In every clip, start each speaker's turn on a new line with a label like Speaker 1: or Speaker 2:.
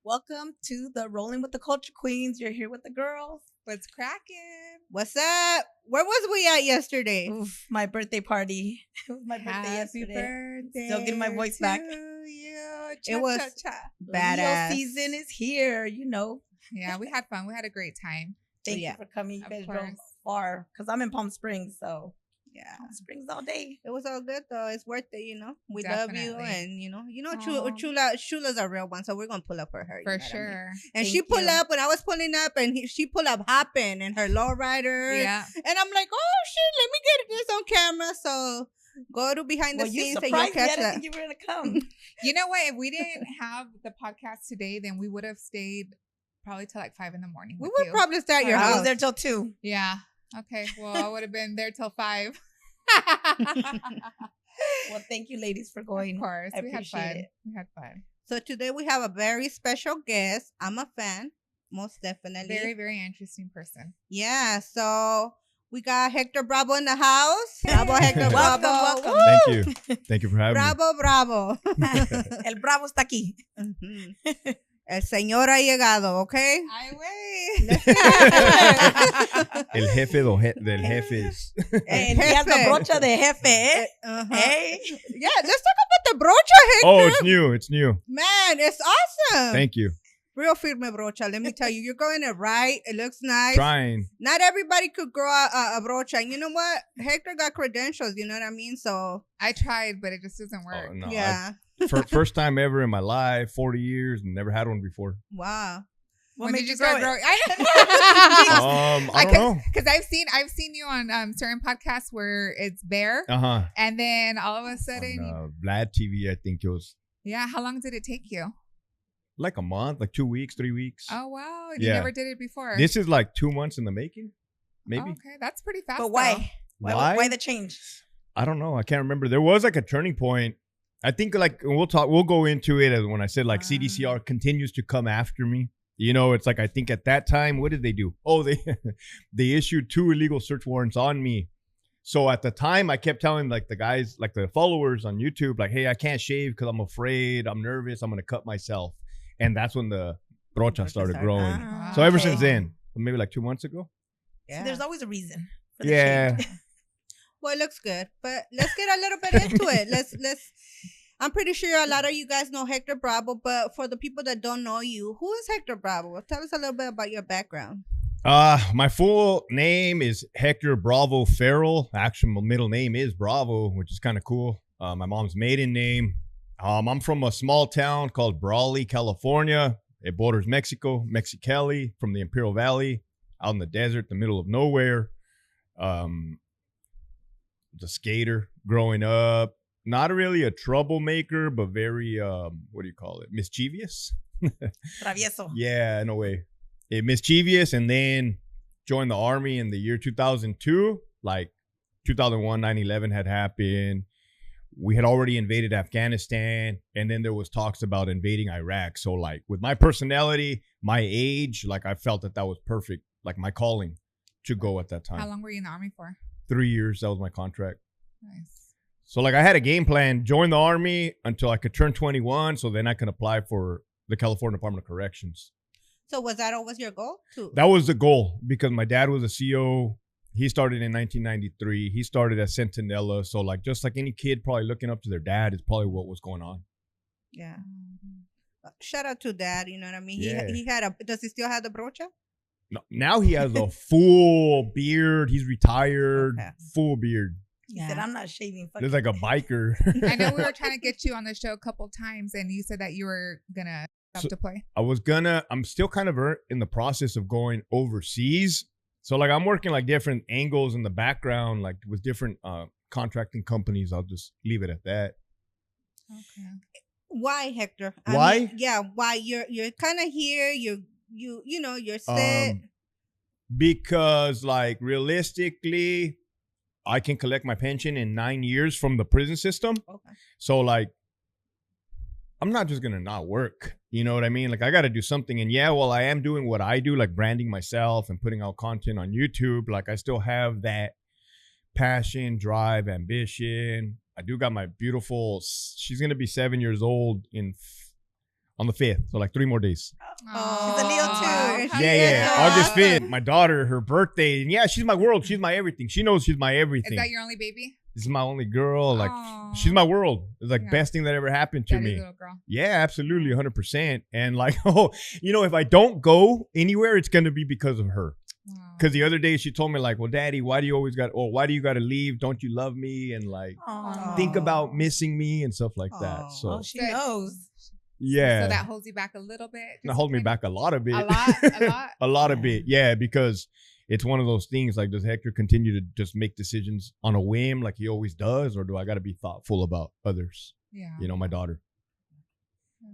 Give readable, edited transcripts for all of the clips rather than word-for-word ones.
Speaker 1: Welcome to the Rolling with the Culture Queens. You're here with the girls.
Speaker 2: What's cracking?
Speaker 3: What's up? Where was we at yesterday?
Speaker 1: Oof, my birthday party. It was my birthday
Speaker 2: Happy
Speaker 1: yesterday.
Speaker 2: birthday.
Speaker 1: Still getting my voice back.
Speaker 2: You.
Speaker 3: It was badass.
Speaker 1: Leo season is here,
Speaker 2: Yeah, we had fun. We had a great time.
Speaker 1: Thank
Speaker 3: Yeah.
Speaker 1: you for coming. You
Speaker 2: Of
Speaker 1: guys drove
Speaker 2: course.
Speaker 1: far because I'm in Palm Springs, so
Speaker 3: Yeah.
Speaker 1: Palm Springs all day.
Speaker 3: It was all good though. It's worth it. We love you,
Speaker 2: Definitely.
Speaker 3: and
Speaker 2: Aw.
Speaker 3: Shula's a real one, so we're gonna pull up for her. you
Speaker 2: For
Speaker 3: know what I mean?
Speaker 2: sure.
Speaker 3: And
Speaker 1: Thank
Speaker 3: she pulled
Speaker 1: you.
Speaker 3: up when I was pulling up, and she pulled up hopping in her lowrider.
Speaker 2: Yeah.
Speaker 3: And I'm like, oh shit, let me get this on camera. So go to behind the
Speaker 1: Well, you
Speaker 3: scenes and you'll
Speaker 1: surprised me. I
Speaker 3: catch
Speaker 1: didn't
Speaker 3: that.
Speaker 1: think you were gonna come.
Speaker 2: You know what? If we didn't have the podcast today, then we would have stayed probably till like 5 a.m.
Speaker 3: We
Speaker 2: with
Speaker 3: would
Speaker 2: you.
Speaker 3: probably stay at your
Speaker 1: I
Speaker 3: house.
Speaker 1: was there till 2.
Speaker 2: Yeah. Okay. Well, I would have been there till 5.
Speaker 1: Well, thank you, ladies, for going.
Speaker 2: Of course.
Speaker 1: I
Speaker 2: We had
Speaker 1: appreciate
Speaker 2: fun.
Speaker 1: it.
Speaker 2: We had fun.
Speaker 3: So today we have a very special guest. I'm a fan, most definitely.
Speaker 2: Very, very interesting person.
Speaker 3: Yeah, so we got Hector Bravo in the house. Bravo, Hector
Speaker 1: Welcome,
Speaker 3: Bravo.
Speaker 1: welcome.
Speaker 3: Woo!
Speaker 4: Thank you. Thank you for having me.
Speaker 3: Bravo.
Speaker 1: El Bravo está aquí.
Speaker 3: Ujú. El señor ha llegado, okay?
Speaker 2: Ay, güey.
Speaker 3: Let's get it.
Speaker 4: El jefe del jefes.
Speaker 1: And he has the
Speaker 3: Jefe.
Speaker 1: brocha de jefe, eh?
Speaker 3: Uh-huh.
Speaker 1: Hey.
Speaker 3: Yeah, let's talk about the brocha, Hector.
Speaker 4: Oh, it's new. It's new.
Speaker 3: Man, it's awesome.
Speaker 4: Thank you.
Speaker 3: Real firme brocha. Let me tell you, you're going it right. It looks nice.
Speaker 4: Trying.
Speaker 3: Not everybody could grow a brocha. And you know what? Hector got credentials, you know what I mean? So,
Speaker 2: I tried, but it just doesn't work.
Speaker 4: Oh, no.
Speaker 3: yeah.
Speaker 4: First time ever in my life, 40 years, and never had one before.
Speaker 3: Wow.
Speaker 1: What
Speaker 2: When
Speaker 1: made
Speaker 2: did
Speaker 1: you
Speaker 2: you start
Speaker 1: grow it?
Speaker 2: growing? I
Speaker 4: I don't know.
Speaker 2: Because I've seen you on certain podcasts where it's bare,
Speaker 4: Uh-huh.
Speaker 2: and then all of a sudden,
Speaker 4: On Vlad TV, I think it was
Speaker 2: yeah. How long did it take you?
Speaker 4: like a month, like 2 weeks, 3 weeks.
Speaker 2: Oh wow, you
Speaker 4: Yeah.
Speaker 2: never did it before.
Speaker 4: This is like 2 months in the making, maybe.
Speaker 2: Oh, okay, that's pretty fast.
Speaker 1: But why? Why the change?
Speaker 4: I don't know. I can't remember. There was like a turning point. I think like we'll go into it as when I said like CDCR continues to come after me. It's like I think at that time, what did they do? Oh, they they issued 2 illegal search warrants on me. So at the time, I kept telling like the guys, like the followers on YouTube, like, hey, I can't shave because I'm afraid, I'm nervous, I'm gonna cut myself. And that's when the brocha started growing.
Speaker 1: Ah,
Speaker 4: So ever
Speaker 1: okay.
Speaker 4: since then, maybe like 2 months ago.
Speaker 1: So there's always a reason. For the
Speaker 4: Yeah.
Speaker 1: change.
Speaker 3: Well, it looks good, but let's get a little bit into it. Let's. I'm pretty sure a lot of you guys know Hector Bravo, but for the people that don't know you, who is Hector Bravo? Tell us a little bit about your background.
Speaker 4: My full name is Hector Bravo Farrell. Actually, my middle name is Bravo, which is kind of cool. My mom's maiden name. I'm from a small town called Brawley, California. It borders Mexico, Mexicali, from the Imperial Valley, out in the desert, the middle of nowhere. Was a skater growing up. Not really a troublemaker, but very, what do you call it? Mischievous?
Speaker 1: Travieso.
Speaker 4: Yeah, in a way. Mischievous, and then joined the army in the year 2002. Like 2001, 9/11 had happened. We had already invaded Afghanistan, and then there was talks about invading Iraq. So like with my personality, my age, like I felt that was perfect, like my calling to go at that
Speaker 2: How
Speaker 4: time.
Speaker 2: long were you in the army for?
Speaker 4: 3 years, that was my contract.
Speaker 2: Nice.
Speaker 4: So like I had a game plan, join the army until I could turn 21, so then I can apply for the California Department of Corrections.
Speaker 3: So was that always your goal?
Speaker 4: That was the goal because my dad was a CO. He started in 1993. He started at Centinela. So like just like any kid probably looking up to their dad is probably what was going on.
Speaker 3: Yeah. Shout out to Dad. You know what I mean?
Speaker 4: Yeah.
Speaker 3: He had a. Does he still have the brocha?
Speaker 4: No, now he has a full beard. He's retired.
Speaker 3: Okay.
Speaker 4: Full beard.
Speaker 1: He said, I'm not shaving. Fuck
Speaker 4: Looks
Speaker 1: it."
Speaker 4: like a biker.
Speaker 2: I know we were trying to get you on the show a couple times, and you said that you were gonna stop to play.
Speaker 4: I'm still kind of in the process of going overseas. So like I'm working like different angles in the background, like with different contracting companies. I'll just leave it at that.
Speaker 2: Okay.
Speaker 3: Why, Hector?
Speaker 4: Why?
Speaker 3: Yeah. Why you're kind of here? You're set.
Speaker 4: Because like realistically, I can collect my pension in 9 years from the prison system.
Speaker 3: Okay.
Speaker 4: So like, I'm not just gonna not work. You know what I mean? Like I got to do something. And yeah, well, I am doing what I do, like branding myself and putting out content on YouTube. Like I still have that passion, drive, ambition. I do got my beautiful. She's gonna be 7 years old on the 5th. So like 3 more days.
Speaker 1: Oh, she's a Leo too.
Speaker 2: how
Speaker 4: Yeah.
Speaker 2: good.
Speaker 4: August 5th, my daughter, her birthday. And yeah, she's my world. She's my everything. She knows she's my everything.
Speaker 2: Is that your only baby?
Speaker 4: This is my only girl. Like,
Speaker 2: Aw.
Speaker 4: she's my world. It's like
Speaker 2: Yeah.
Speaker 4: best thing that ever happened to
Speaker 2: Daddy's
Speaker 4: me.
Speaker 2: little girl.
Speaker 4: Yeah, absolutely, 100%. And like, oh, if I don't go anywhere, it's gonna be because of her.
Speaker 2: Wow.
Speaker 4: Because the other day she told me like, well, Daddy, why do you got to leave? Don't you love me? And like,
Speaker 1: Aw.
Speaker 4: think about missing me and stuff like that.
Speaker 3: Aw.
Speaker 4: So
Speaker 1: Oh, she knows.
Speaker 4: yeah,
Speaker 2: So that holds you back a little bit.
Speaker 4: that holds me back a lot of it.
Speaker 2: A lot.
Speaker 4: A lot of it. Yeah, because it's one of those things. Like, does Hector continue to just make decisions on a whim like he always does, or do I got to be thoughtful about others?
Speaker 2: Yeah.
Speaker 4: My daughter.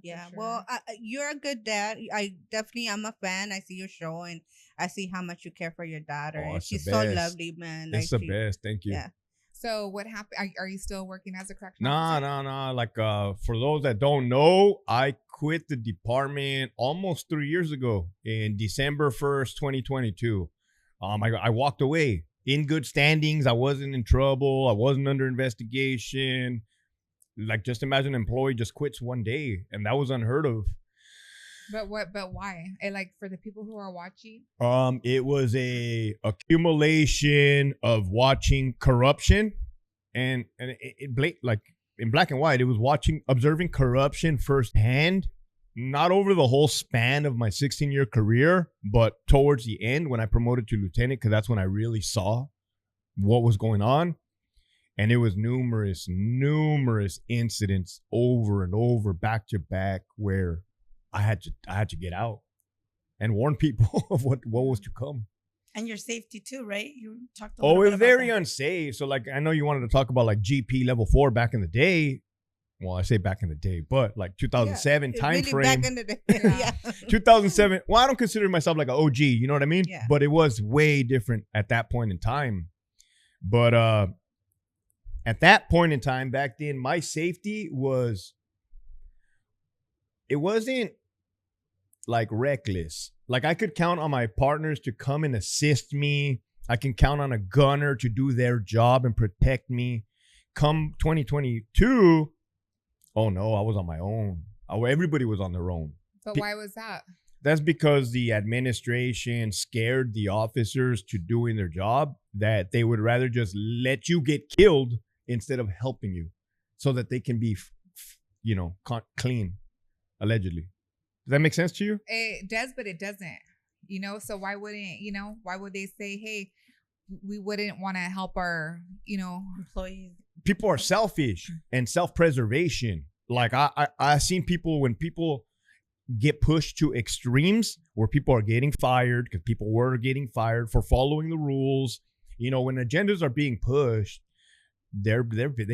Speaker 3: Yeah,
Speaker 2: For sure.
Speaker 3: well, you're a good dad. I definitely, I'm a fan. I see your show, and I see how much you care for your daughter,
Speaker 4: Oh,
Speaker 3: and
Speaker 4: it's the
Speaker 3: she's so
Speaker 4: best.
Speaker 3: lovely, man.
Speaker 4: It's
Speaker 3: Like,
Speaker 4: the
Speaker 3: she-
Speaker 4: best. Thank you.
Speaker 3: Yeah.
Speaker 2: So what happened? Are you still working as a correctional
Speaker 4: No.
Speaker 2: officer?
Speaker 4: Like, for those that don't know, I quit the department almost 3 years ago in December 1st, 2022. I walked away in good standings. I wasn't in trouble. I wasn't under investigation. Like, just imagine an employee just quits one day, and that was unheard of.
Speaker 2: But why? And like for the people who are watching,
Speaker 4: It was a accumulation of watching corruption, and like in black and white, it was observing corruption firsthand, not over the whole span of my 16-year career, but towards the end when I promoted to lieutenant, because that's when I really saw what was going on. And it was numerous incidents over and over, back to back, where I had to get out and warn people of what was to come.
Speaker 1: And your safety too, right? You talked a
Speaker 4: Oh,
Speaker 1: little
Speaker 4: it
Speaker 1: bit
Speaker 4: was
Speaker 1: about
Speaker 4: very
Speaker 1: that.
Speaker 4: unsafe. So like, I know you wanted to talk about like GP level 4 back in the day. Well, I say back in the day, but like 2007
Speaker 3: Yeah,
Speaker 4: time
Speaker 3: really
Speaker 4: frame.
Speaker 3: back in the day.
Speaker 2: Yeah.
Speaker 3: Yeah.
Speaker 4: 2007. Well, I don't consider myself like an OG, you know what I mean?
Speaker 3: Yeah.
Speaker 4: But it was way different at that point in time. But at that point in time back then, my safety it wasn't like reckless. Like, I could count on my partners to come and assist me. I can count on a gunner to do their job and protect me. Come 2022, oh no, I was on my own. Everybody was on their own.
Speaker 2: but why was that?
Speaker 4: That's because the administration scared the officers to doing their job, that they would rather just let you get killed instead of helping you, so that they can be, clean, allegedly. Does that make sense to you?
Speaker 2: It does, but it doesn't. So why would they say, hey, we wouldn't want to help our,
Speaker 1: Employees.
Speaker 4: People are selfish and self-preservation. Like, I seen people, when people get pushed to extremes where people are getting fired, because people were getting fired for following the rules. When agendas are being pushed, they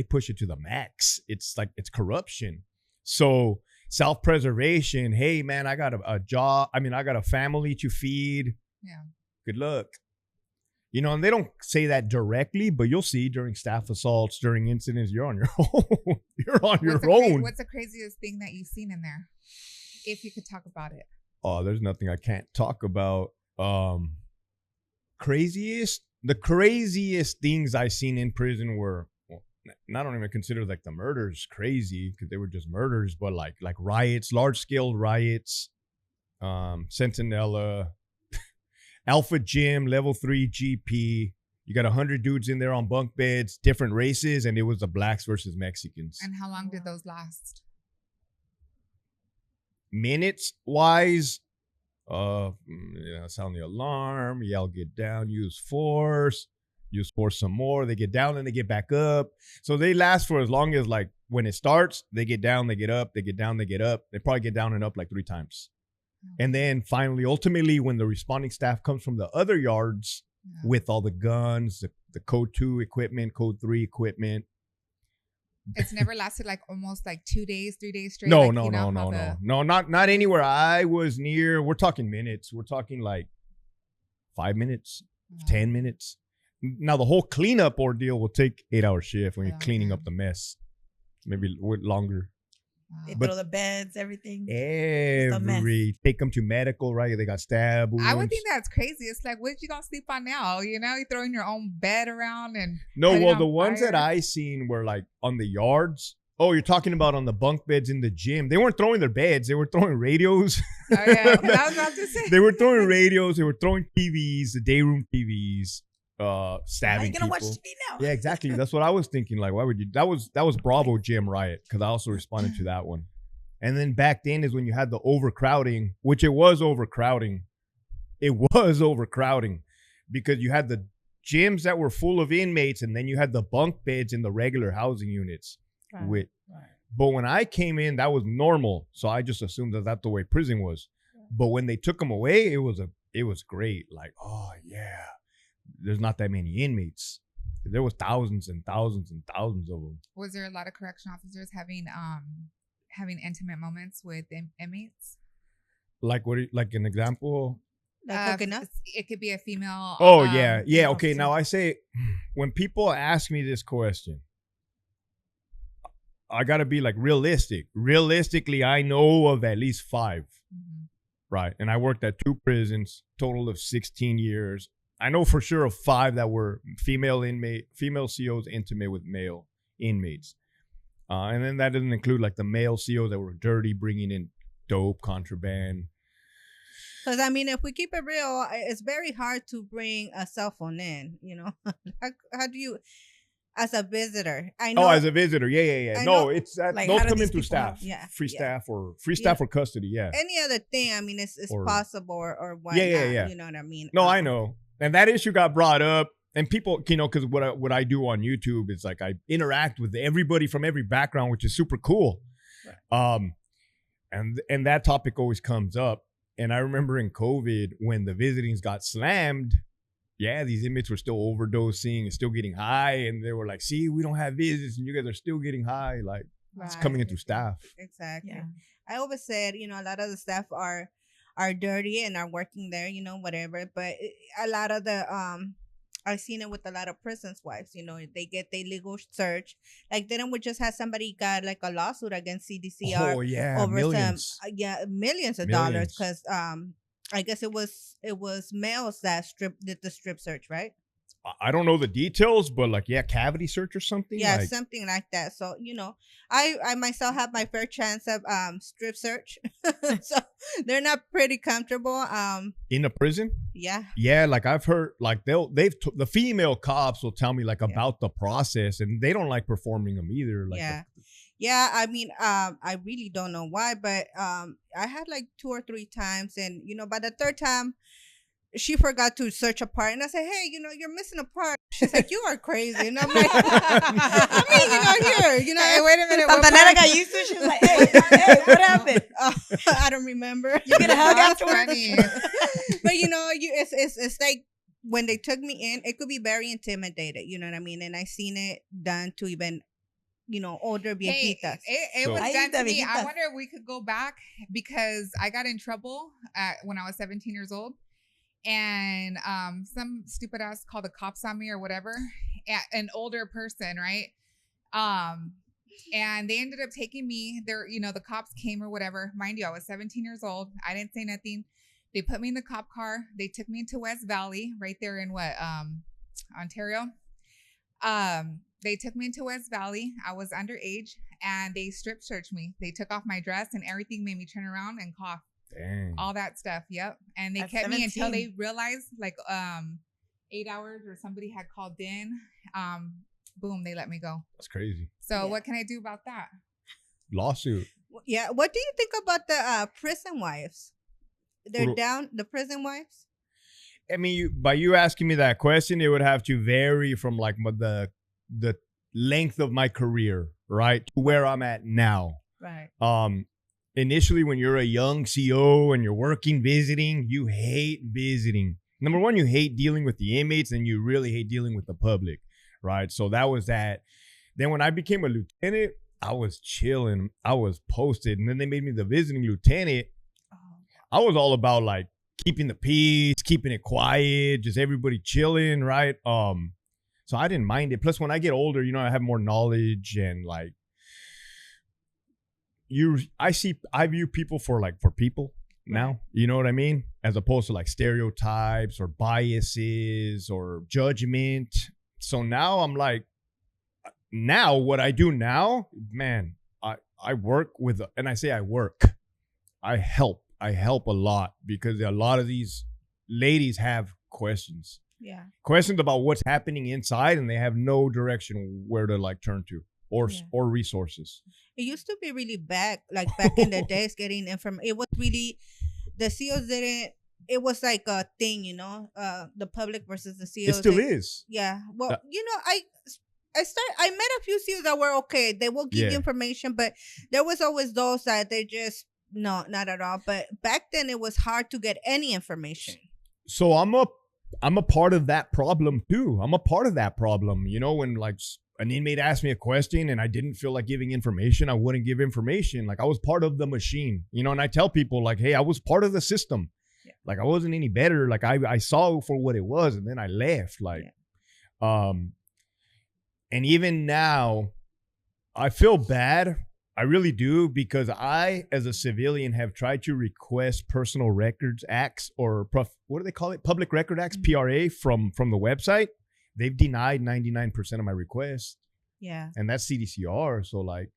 Speaker 4: push it to the max. It's like, it's corruption. So self-preservation, hey man, I got a job. I got a family to feed.
Speaker 2: Yeah.
Speaker 4: Good luck. And they don't say that directly, but you'll see during staff assaults, during incidents, you're on your own. You're on your own.
Speaker 2: What's the craziest thing that you've seen in there? If you could talk about it.
Speaker 4: Oh, there's nothing I can't talk about. The craziest things I seen in prison were, and I don't even consider like the murders crazy because they were just murders, but like riots, large scale riots, Centinela, Alpha Gym, level 3 GP. You got 100 dudes in there on bunk beds, different races, and it was the blacks versus Mexicans.
Speaker 2: And how long did those last?
Speaker 4: Minutes wise, sound the alarm, yell, get down, use force some more. They get down and they get back up. So they last for as long as, like, when it starts, they get down, they get up, they get down, they get up. They probably get down and up like 3 times. And then finally, ultimately, when the responding staff comes from the other yards with all the guns, the code 2 equipment, code 3 equipment.
Speaker 2: It's never lasted like almost like 2 days, 3 days straight.
Speaker 4: No,
Speaker 2: like,
Speaker 4: no,
Speaker 2: you know,
Speaker 4: no,
Speaker 2: how
Speaker 4: no,
Speaker 2: the-
Speaker 4: no. Not anywhere I was near. We're talking minutes. We're talking like 5 minutes, 10 minutes. Now, the whole cleanup ordeal will take 8-hour shift when you're cleaning up the mess. Maybe longer.
Speaker 1: They
Speaker 4: But-
Speaker 1: throw the beds, everything.
Speaker 4: Take them to medical, right? They got stab wounds.
Speaker 2: I would think that's crazy. It's like, what you gonna sleep on now? You throwing your own bed around and
Speaker 4: No,
Speaker 2: put it
Speaker 4: well,
Speaker 2: on
Speaker 4: the ones that
Speaker 2: fire.
Speaker 4: I seen were like on the yards. Oh, you're talking about on the bunk beds in the gym. They weren't throwing their beds. They were throwing radios.
Speaker 2: Oh, yeah. I was about to say.
Speaker 4: They were throwing radios. They were throwing TVs, the day room TVs,
Speaker 1: How
Speaker 4: stabbing
Speaker 1: you gonna watch
Speaker 4: people.
Speaker 1: TV now?
Speaker 4: Yeah, exactly. That's what I was thinking. Like, why would you? That was Bravo Gym Riot, because I also responded to that one. And then back then is when you had the overcrowding, which it was overcrowding. It was overcrowding because you had the gyms that were full of inmates, and then you had the bunk beds in the regular housing units.
Speaker 1: Right.
Speaker 4: But when I came in, that was normal. So I just assumed that that's the way prison was. But when they took them away, it was great. Like, oh yeah, there's not that many inmates. There was thousands and thousands and thousands of them.
Speaker 2: Was there a lot of correction officers having intimate moments with inmates?
Speaker 4: Like what? Like an example?
Speaker 3: Like hooking up?
Speaker 2: It could be a female.
Speaker 4: Oh yeah.
Speaker 2: female
Speaker 4: Okay.
Speaker 2: officer.
Speaker 4: Now I say, when people ask me this question, I gotta be like realistic. Realistically, I know of at least 5.
Speaker 2: Mhm.
Speaker 4: Right. And I worked at 2 prisons, total of 16 years. I know for sure of 5 that were female COs intimate with male inmates. And then that doesn't include like the male COs that were dirty, bringing in dope, contraband.
Speaker 3: Because, I mean, if we keep it real, it's very hard to bring a cell phone in, you know? How do you, as a visitor? I know.
Speaker 4: Oh, as a visitor. Yeah.
Speaker 3: I
Speaker 4: No,
Speaker 3: know.
Speaker 4: it's that.
Speaker 1: Like,
Speaker 4: Those
Speaker 1: how do
Speaker 4: come in
Speaker 1: these
Speaker 4: through
Speaker 1: people
Speaker 4: staff.
Speaker 1: have-
Speaker 3: Yeah,
Speaker 4: Free
Speaker 3: yeah.
Speaker 4: staff or custody. Yeah.
Speaker 3: Any other thing, I mean, it's
Speaker 4: Or-
Speaker 3: possible or whatnot.
Speaker 4: Yeah.
Speaker 3: You know what I mean?
Speaker 4: No, I know. And that issue got brought up. And people, you know, because what I do on YouTube is like I interact with everybody from every background, which is super cool.
Speaker 1: Right.
Speaker 4: And that topic always comes up. And I remember in COVID when the visitings got slammed, yeah, these inmates were still overdosing and still getting high. And they were like, see, we don't have visits and you guys are still getting high. Like, it's coming in through staff.
Speaker 3: Exactly.
Speaker 1: Yeah.
Speaker 3: I always said, you know, a lot of the staff are dirty and are working there, you know, whatever. But a lot of the I've seen it with a lot of prisons wives. You know, they get their legal search. Like, didn't we just have somebody got like a lawsuit against CDCR
Speaker 4: Oh, yeah.
Speaker 3: over
Speaker 4: Millions.
Speaker 3: some millions of
Speaker 4: Millions.
Speaker 3: dollars because I guess it was males that did the strip search, right?
Speaker 4: I don't know the details, but like, yeah, cavity search or something.
Speaker 3: Yeah,
Speaker 4: like,
Speaker 3: something like that. So, you know, I myself have my fair chance of strip search. So they're not pretty comfortable.
Speaker 4: in a prison.
Speaker 3: Yeah.
Speaker 4: Yeah, like I've heard, like the female cops will tell me like about the process, and they don't like performing them either. Like,
Speaker 3: Yeah, I mean, I really don't know why, but I had like 2 or 3 times, and you know, by the 3rd time, she forgot to search a part, and I said, "Hey, you know, you're missing a part." She's like, "You are crazy," and I'm like, "I mean, you know, here, you know."
Speaker 2: Hey, wait a minute. what
Speaker 1: Santanera
Speaker 2: part-
Speaker 1: got used to it. She was like, hey, what happened?
Speaker 3: I don't remember.
Speaker 1: You get a hug
Speaker 2: That's
Speaker 1: afterwards?
Speaker 2: funny.
Speaker 3: But you know, it's like when they took me in, it could be very intimidated. You know what I mean? And I seen it done to even, you know, older
Speaker 2: Hey,
Speaker 3: viejitas.
Speaker 2: it
Speaker 4: So-
Speaker 2: was
Speaker 1: Ahí
Speaker 2: done to
Speaker 1: está,
Speaker 2: me. I
Speaker 1: viejita.
Speaker 2: wonder if we could go back because I got in trouble when I was 17 years old. And some stupid ass called the cops on me or whatever. An older person, right? And they ended up taking me there. You know, the cops came or whatever. Mind you, I was 17 years old. I didn't say nothing. They put me in the cop car. They took me into West Valley, right there in Ontario. They took me into West Valley. I was underage, and they strip searched me. They took off my dress and everything, made me turn around and cough.
Speaker 4: dang.
Speaker 2: All that stuff. Yep. And they
Speaker 1: At
Speaker 2: kept me until
Speaker 1: 17.
Speaker 2: they realized like 8 hours or somebody had called in. Boom, they let me go.
Speaker 4: That's crazy.
Speaker 2: So
Speaker 3: Yeah.
Speaker 2: what can I do about that?
Speaker 4: Lawsuit.
Speaker 3: Yeah. What do you think about the prison wives? They're
Speaker 4: Well-
Speaker 3: down the prison wives.
Speaker 4: I mean, by you asking me that question, it would have to vary from like the length of my career, right, to where I'm at now.
Speaker 3: Right.
Speaker 4: Initially, when you're a young CO and you're working visiting, you hate visiting. Number one, you hate dealing with the inmates, and you really hate dealing with the public, right? So that was that. Then when I became a lieutenant, I was chilling. I was posted, and then they made me the visiting lieutenant. I was all about like keeping the peace, keeping it quiet, just everybody chilling, right? So I didn't mind it. Plus, when I get older, you know, I have more knowledge and like I view people for people now. You know what I mean? As opposed to like stereotypes or biases or judgment. So now I'm like, now what I do now, man, I work with, and I say I work, I help a lot, because a lot of these ladies have questions about what's happening inside, and they have no direction where to like turn to or resources.
Speaker 3: It used to be really bad, like back in the days, getting information. It was really, the CEOs didn't, it was like a thing, the public versus the CEOs.
Speaker 4: It still is.
Speaker 3: Yeah. Well, I met a few CEOs that were okay. They will give you information, but there was always those that they just, no, not at all. But back then it was hard to get any information.
Speaker 4: So I'm a part of that problem too. I'm a part of that problem. When like an inmate asked me a question and I didn't feel like giving information, I wouldn't give information. Like I was part of the machine, and I tell people like, hey, I was part of the system. Yeah. Like I wasn't any better. Like I saw it for what it was, and then I left. Like, and even now I feel bad. I really do, because I, as a civilian, have tried to request personal records acts, or what do they call it? Public Record Acts, PRA, from the website. They've denied 99% of my requests.
Speaker 3: Yeah.
Speaker 4: And that's CDCR. So like,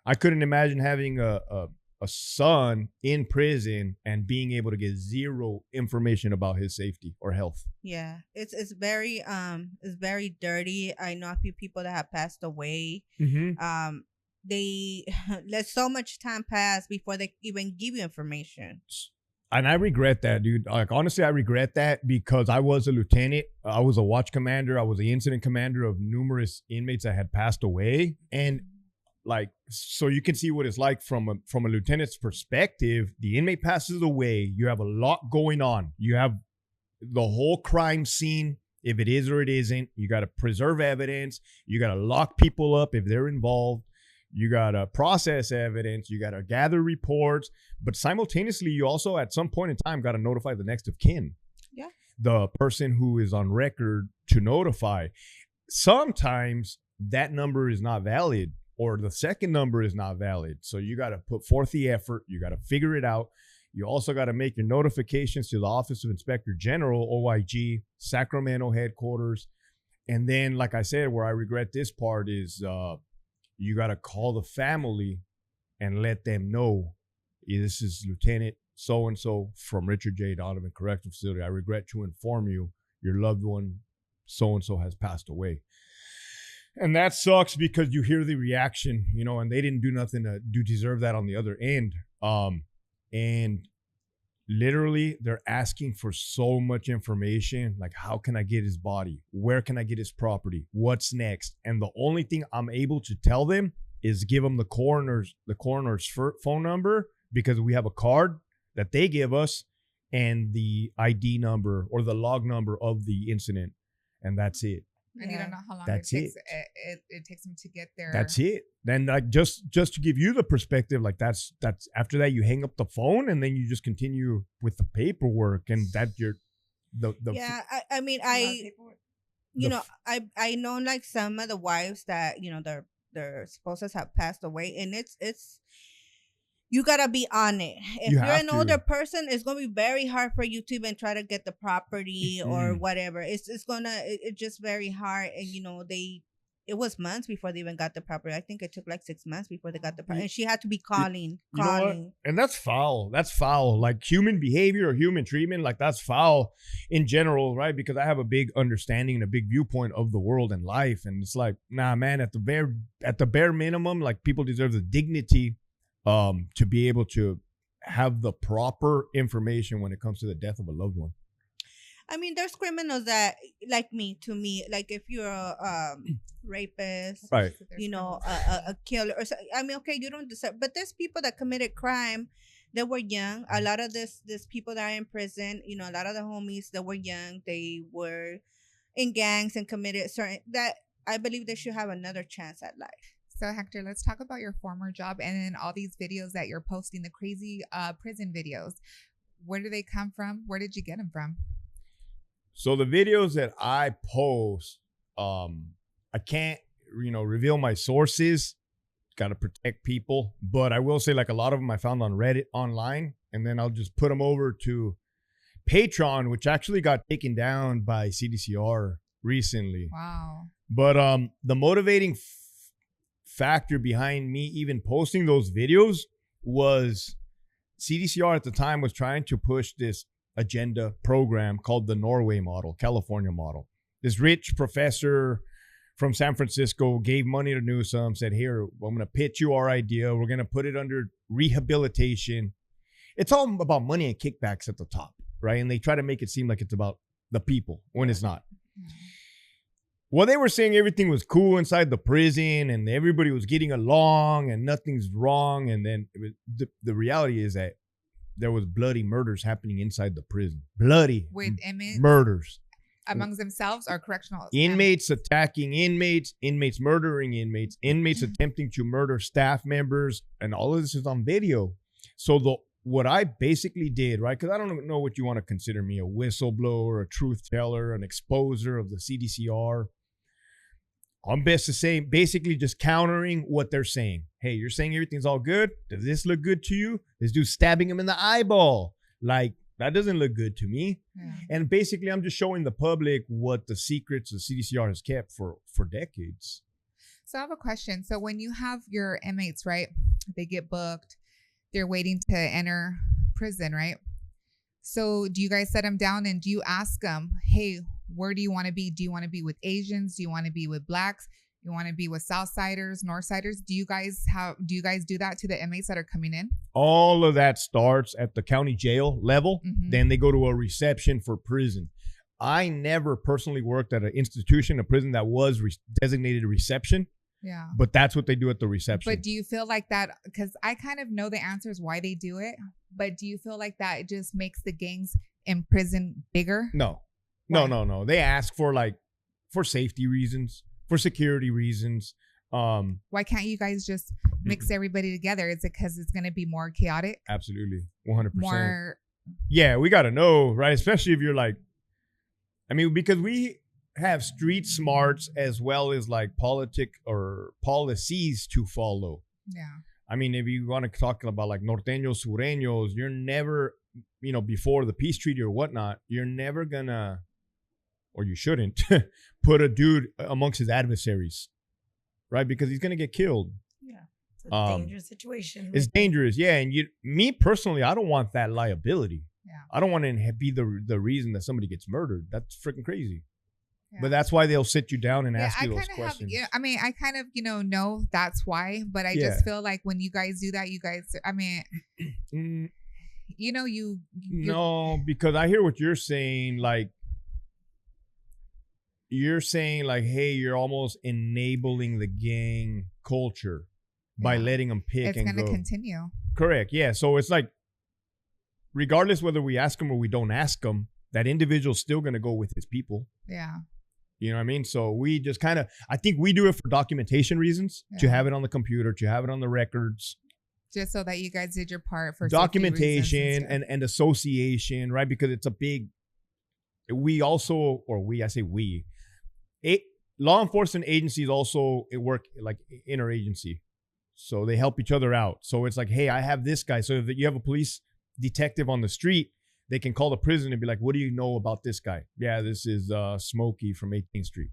Speaker 4: I couldn't imagine having a son in prison and being able to get zero information about his safety or health.
Speaker 3: Yeah. It's very dirty. I know a few people that have passed away.
Speaker 4: Mm-hmm.
Speaker 3: They let so much time pass before they even give you information.
Speaker 4: And I regret that, dude. Like, honestly, I regret that, because I was a lieutenant. I was a watch commander. I was the incident commander of numerous inmates that had passed away. And like, so you can see what it's like from a lieutenant's perspective. The inmate passes away. You have a lot going on. You have the whole crime scene, if it is or it isn't. You got to preserve evidence. You got to lock people up if they're involved. You got to process evidence. You got to gather reports. But simultaneously, you also, at some point in time, got to notify the next of kin.
Speaker 3: Yeah. The
Speaker 4: person who is on record to notify. Sometimes that number is not valid, or the second number is not valid. So you got to put forth the effort. You got to figure it out. You also got to make your notifications to the Office of Inspector General, OIG, Sacramento headquarters. And then, like I said, where I regret this part is, you got to call the family and let them know, this is Lieutenant so-and-so from Richard J. Donovan Correctional Facility. I regret to inform you, your loved one so-and-so has passed away. And that sucks, because you hear the reaction, and they didn't do nothing to deserve that on the other end. And literally, they're asking for so much information. Like, how can I get his body? Where can I get his property? What's next? And the only thing I'm able to tell them is give them the coroner's phone number, because we have a card that they give us, and the ID number or the log number of the incident. And that's it.
Speaker 2: And you don't know how long
Speaker 4: That's
Speaker 2: it takes them to get there.
Speaker 4: That's it. Then, like, just to give you the perspective, like that's after that you hang up the phone, and then you just continue with the paperwork, and that you're the
Speaker 3: yeah. I mean, I know like some of the wives that their spouses have passed away, and it's you gotta be on it. If you're an older person, it's gonna be very hard for you to even try to get the property or whatever. It's just very hard. And it was months before they even got the property. I think it took like 6 months before they got the property. And she had to be calling.
Speaker 4: And that's foul. That's foul. Like human behavior or human treatment, like that's foul in general, right? Because I have a big understanding and a big viewpoint of the world and life. And it's like, nah, man, at the bare minimum, like people deserve the dignity to be able to have the proper information when it comes to the death of a loved one.
Speaker 3: I mean, there's criminals that, like to me, like if you're a rapist,
Speaker 4: right?
Speaker 3: A killer, or I mean, okay, you don't deserve, but there's people that committed crime that were young. A lot of this people that are in prison, a lot of the homies that were young, they were in gangs and committed certain, that I believe they should have another chance at life.
Speaker 2: So Hector, let's talk about your former job and then all these videos that you're posting, the crazy prison videos. Where do they come from? Where did you get them from?
Speaker 4: So the videos that I post, I can't, reveal my sources. Got to protect people. But I will say, like, a lot of them I found on Reddit online, and then I'll just put them over to Patreon, which actually got taken down by CDCR recently.
Speaker 2: Wow.
Speaker 4: But the motivating factor behind me even posting those videos was CDCR at the time was trying to push this agenda program called the Norway model, California model. This rich professor from San Francisco gave money to Newsom, said, here, I'm going to pitch you our idea. We're going to put it under rehabilitation. It's all about money and kickbacks at the top, right? And they try to make it seem like it's about the people when it's not. Well, they were saying everything was cool inside the prison and everybody was getting along and nothing's wrong. And then the reality is that there was bloody murders happening inside the prison. Bloody
Speaker 2: with inmates
Speaker 4: murders.
Speaker 2: Amongst themselves or correctional
Speaker 4: inmates attacking inmates, inmates murdering inmates, inmates attempting to murder staff members, and all of this is on video. So what I basically did, right, because I don't know what you want to consider me, a whistleblower, a truth teller, an exposer of the CDCR. I'm best to say basically just countering what they're saying. Hey, you're saying everything's all good. Does this look good to you? This dude stabbing him in the eyeball. Like, that doesn't look good to me. Yeah. And basically, I'm just showing the public what the secrets the CDCR has kept for decades.
Speaker 2: So I have a question. So when you have your inmates, right, they get booked, they're waiting to enter prison, right? So do you guys set them down and do you ask them, hey, where do you want to be? Do you want to be with Asians? Do you want to be with Blacks? You want to be with Southsiders, Northsiders? Do you guys do that to the inmates that are coming in?
Speaker 4: All of that starts at the county jail level. Mm-hmm. Then they go to a reception for prison. I never personally worked at an institution, a prison that was designated a reception.
Speaker 2: Yeah.
Speaker 4: But that's what they do at the reception.
Speaker 2: But do you feel like that, because I kind of know the answers why they do it, but do you feel like that it just makes the gangs in prison bigger?
Speaker 4: No. Why? No. They ask for safety reasons. For security reasons.
Speaker 2: Why can't you guys just mix everybody together? Is it because it's going to be more chaotic?
Speaker 4: Absolutely. 100%.
Speaker 2: More.
Speaker 4: Yeah, we got to know, right? Especially if you're like, I mean, because we have street smarts as well as like policies to follow.
Speaker 2: Yeah.
Speaker 4: I mean, if you want to talk about like norteños, sureños, you're never, before the peace treaty or whatnot, you're never gonna, or you shouldn't, put a dude amongst his adversaries, right? Because he's going to get killed.
Speaker 1: Yeah. It's a dangerous situation.
Speaker 4: It's dangerous. Yeah. And me personally, I don't want that liability.
Speaker 2: Yeah.
Speaker 4: I don't want to be the reason that somebody gets murdered. That's freaking crazy.
Speaker 2: Yeah.
Speaker 4: But that's why they'll sit you down and ask you those questions.
Speaker 2: I mean, I kind of, know that's why, but I just feel like when you guys do that, I mean,
Speaker 4: no, because I hear what you're saying. Like, you're saying like, hey, you're almost enabling the gang culture by letting them pick and go.
Speaker 2: It's going to continue.
Speaker 4: Correct. Yeah. So it's like, regardless whether we ask them or we don't ask them, that individual's still going to go with his people.
Speaker 2: Yeah.
Speaker 4: You know what I mean? So we just kind of, I think we do it for documentation reasons, to have it on the computer, to have it on the records.
Speaker 2: Just so that you guys did your part for
Speaker 4: documentation and association, right? Because it's a big, law enforcement agencies also work like interagency. So they help each other out. So it's like, hey, I have this guy. So if you have a police detective on the street, they can call the prison and be like, what do you know about this guy? Yeah, this is Smokey from 18th Street,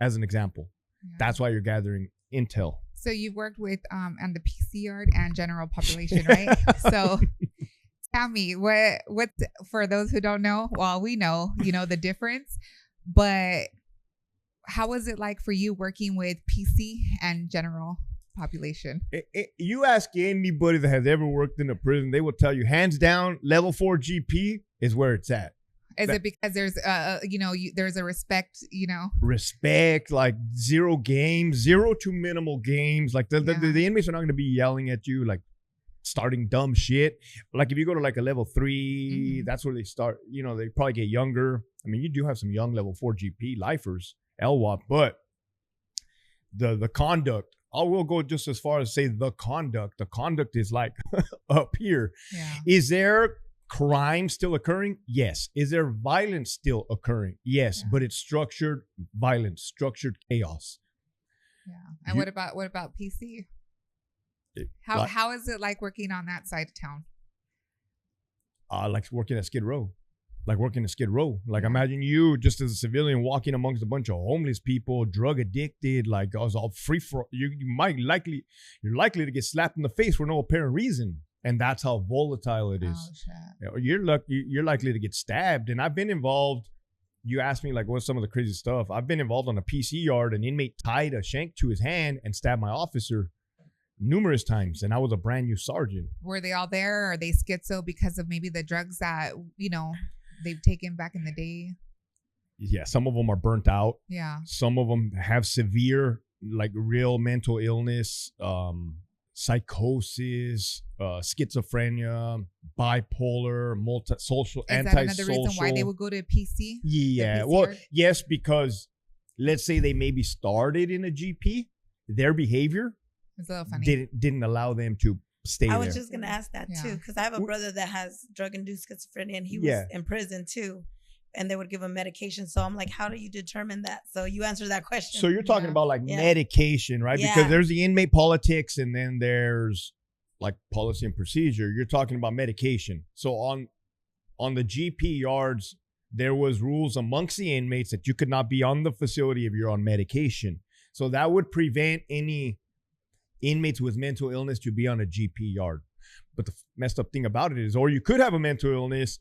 Speaker 4: as an example. Yeah. That's why you're gathering intel.
Speaker 2: So you've worked with on the PC yard and general population, right? So tell me, what for those who don't know, well, we know, the difference, but how was it like for you working with PC and general population?
Speaker 4: You ask anybody that has ever worked in a prison, they will tell you hands down level 4 GP is where it's at.
Speaker 2: Is it because there's there's a respect,
Speaker 4: respect, like zero to minimal games, like the inmates are not going to be yelling at you like starting dumb shit. Like if you go to like a level 3, that's where they start, they probably get younger. I mean, you do have some young level 4 GP lifers, LWAP, but the conduct, I will go just as far as say the conduct is like up here.
Speaker 2: Yeah. Is
Speaker 4: there crime still occurring? Yes. Is there violence still occurring? Yes. Yeah. But it's structured violence, structured chaos.
Speaker 2: Yeah. And what about PC? How is it like working on that side of town?
Speaker 4: Like working at Skid Row. like working a Skid Row. Like imagine you just as a civilian walking amongst a bunch of homeless people, drug addicted, like I was all free for you're likely to get slapped in the face for no apparent reason. And that's how volatile it is.
Speaker 2: Oh, shit.
Speaker 4: You're likely to get stabbed. And I've been involved. You asked me like what's some of the crazy stuff. I've been involved on a PC yard. An inmate tied a shank to his hand and stabbed my officer numerous times, and I was a brand new sergeant.
Speaker 2: Were they all there? Or are they schizo because of maybe the drugs that they've taken back in the day?
Speaker 4: Yeah, some of them are burnt out.
Speaker 2: Yeah.
Speaker 4: Some of them have severe, like real mental illness, psychosis, schizophrenia, bipolar, multi-social, antisocial.
Speaker 2: Is that another reason why they would go to a PC?
Speaker 4: Yeah.
Speaker 2: PC
Speaker 4: Well,
Speaker 2: yard?
Speaker 4: yes, because let's say they maybe started in a GP, their behavior
Speaker 2: It's a little funny.
Speaker 4: didn't allow them to stay
Speaker 1: I
Speaker 4: there.
Speaker 1: was just gonna ask that too, because I have a brother that has drug-induced schizophrenia, and he was in prison too, and they would give him medication. So I'm like, how do you determine that? So you answer that question.
Speaker 4: So you're talking about like medication, right?
Speaker 1: Yeah.
Speaker 4: Because there's the inmate politics, and then there's like policy and procedure. You're talking about medication. So on the GP yards, there was rules amongst the inmates that you could not be on the facility if you're on medication. So that would prevent any inmates with mental illness to be on a GP yard. But the messed up thing about it is, or you could have a mental illness,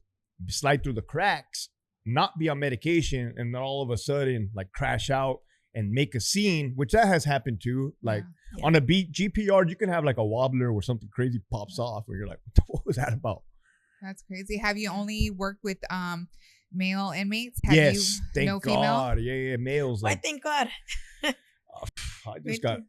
Speaker 4: slide through the cracks, not be on medication, and then all of a sudden like crash out and make a scene, which that has happened too. Like on a GP yard, you can have like a wobbler where something crazy pops off where you're like, what was that about?
Speaker 2: That's crazy. Have you only worked with male inmates?
Speaker 4: Yes, thank
Speaker 2: no
Speaker 4: God.
Speaker 2: female?
Speaker 4: Yeah, males.
Speaker 1: Why
Speaker 4: Like,
Speaker 1: thank God?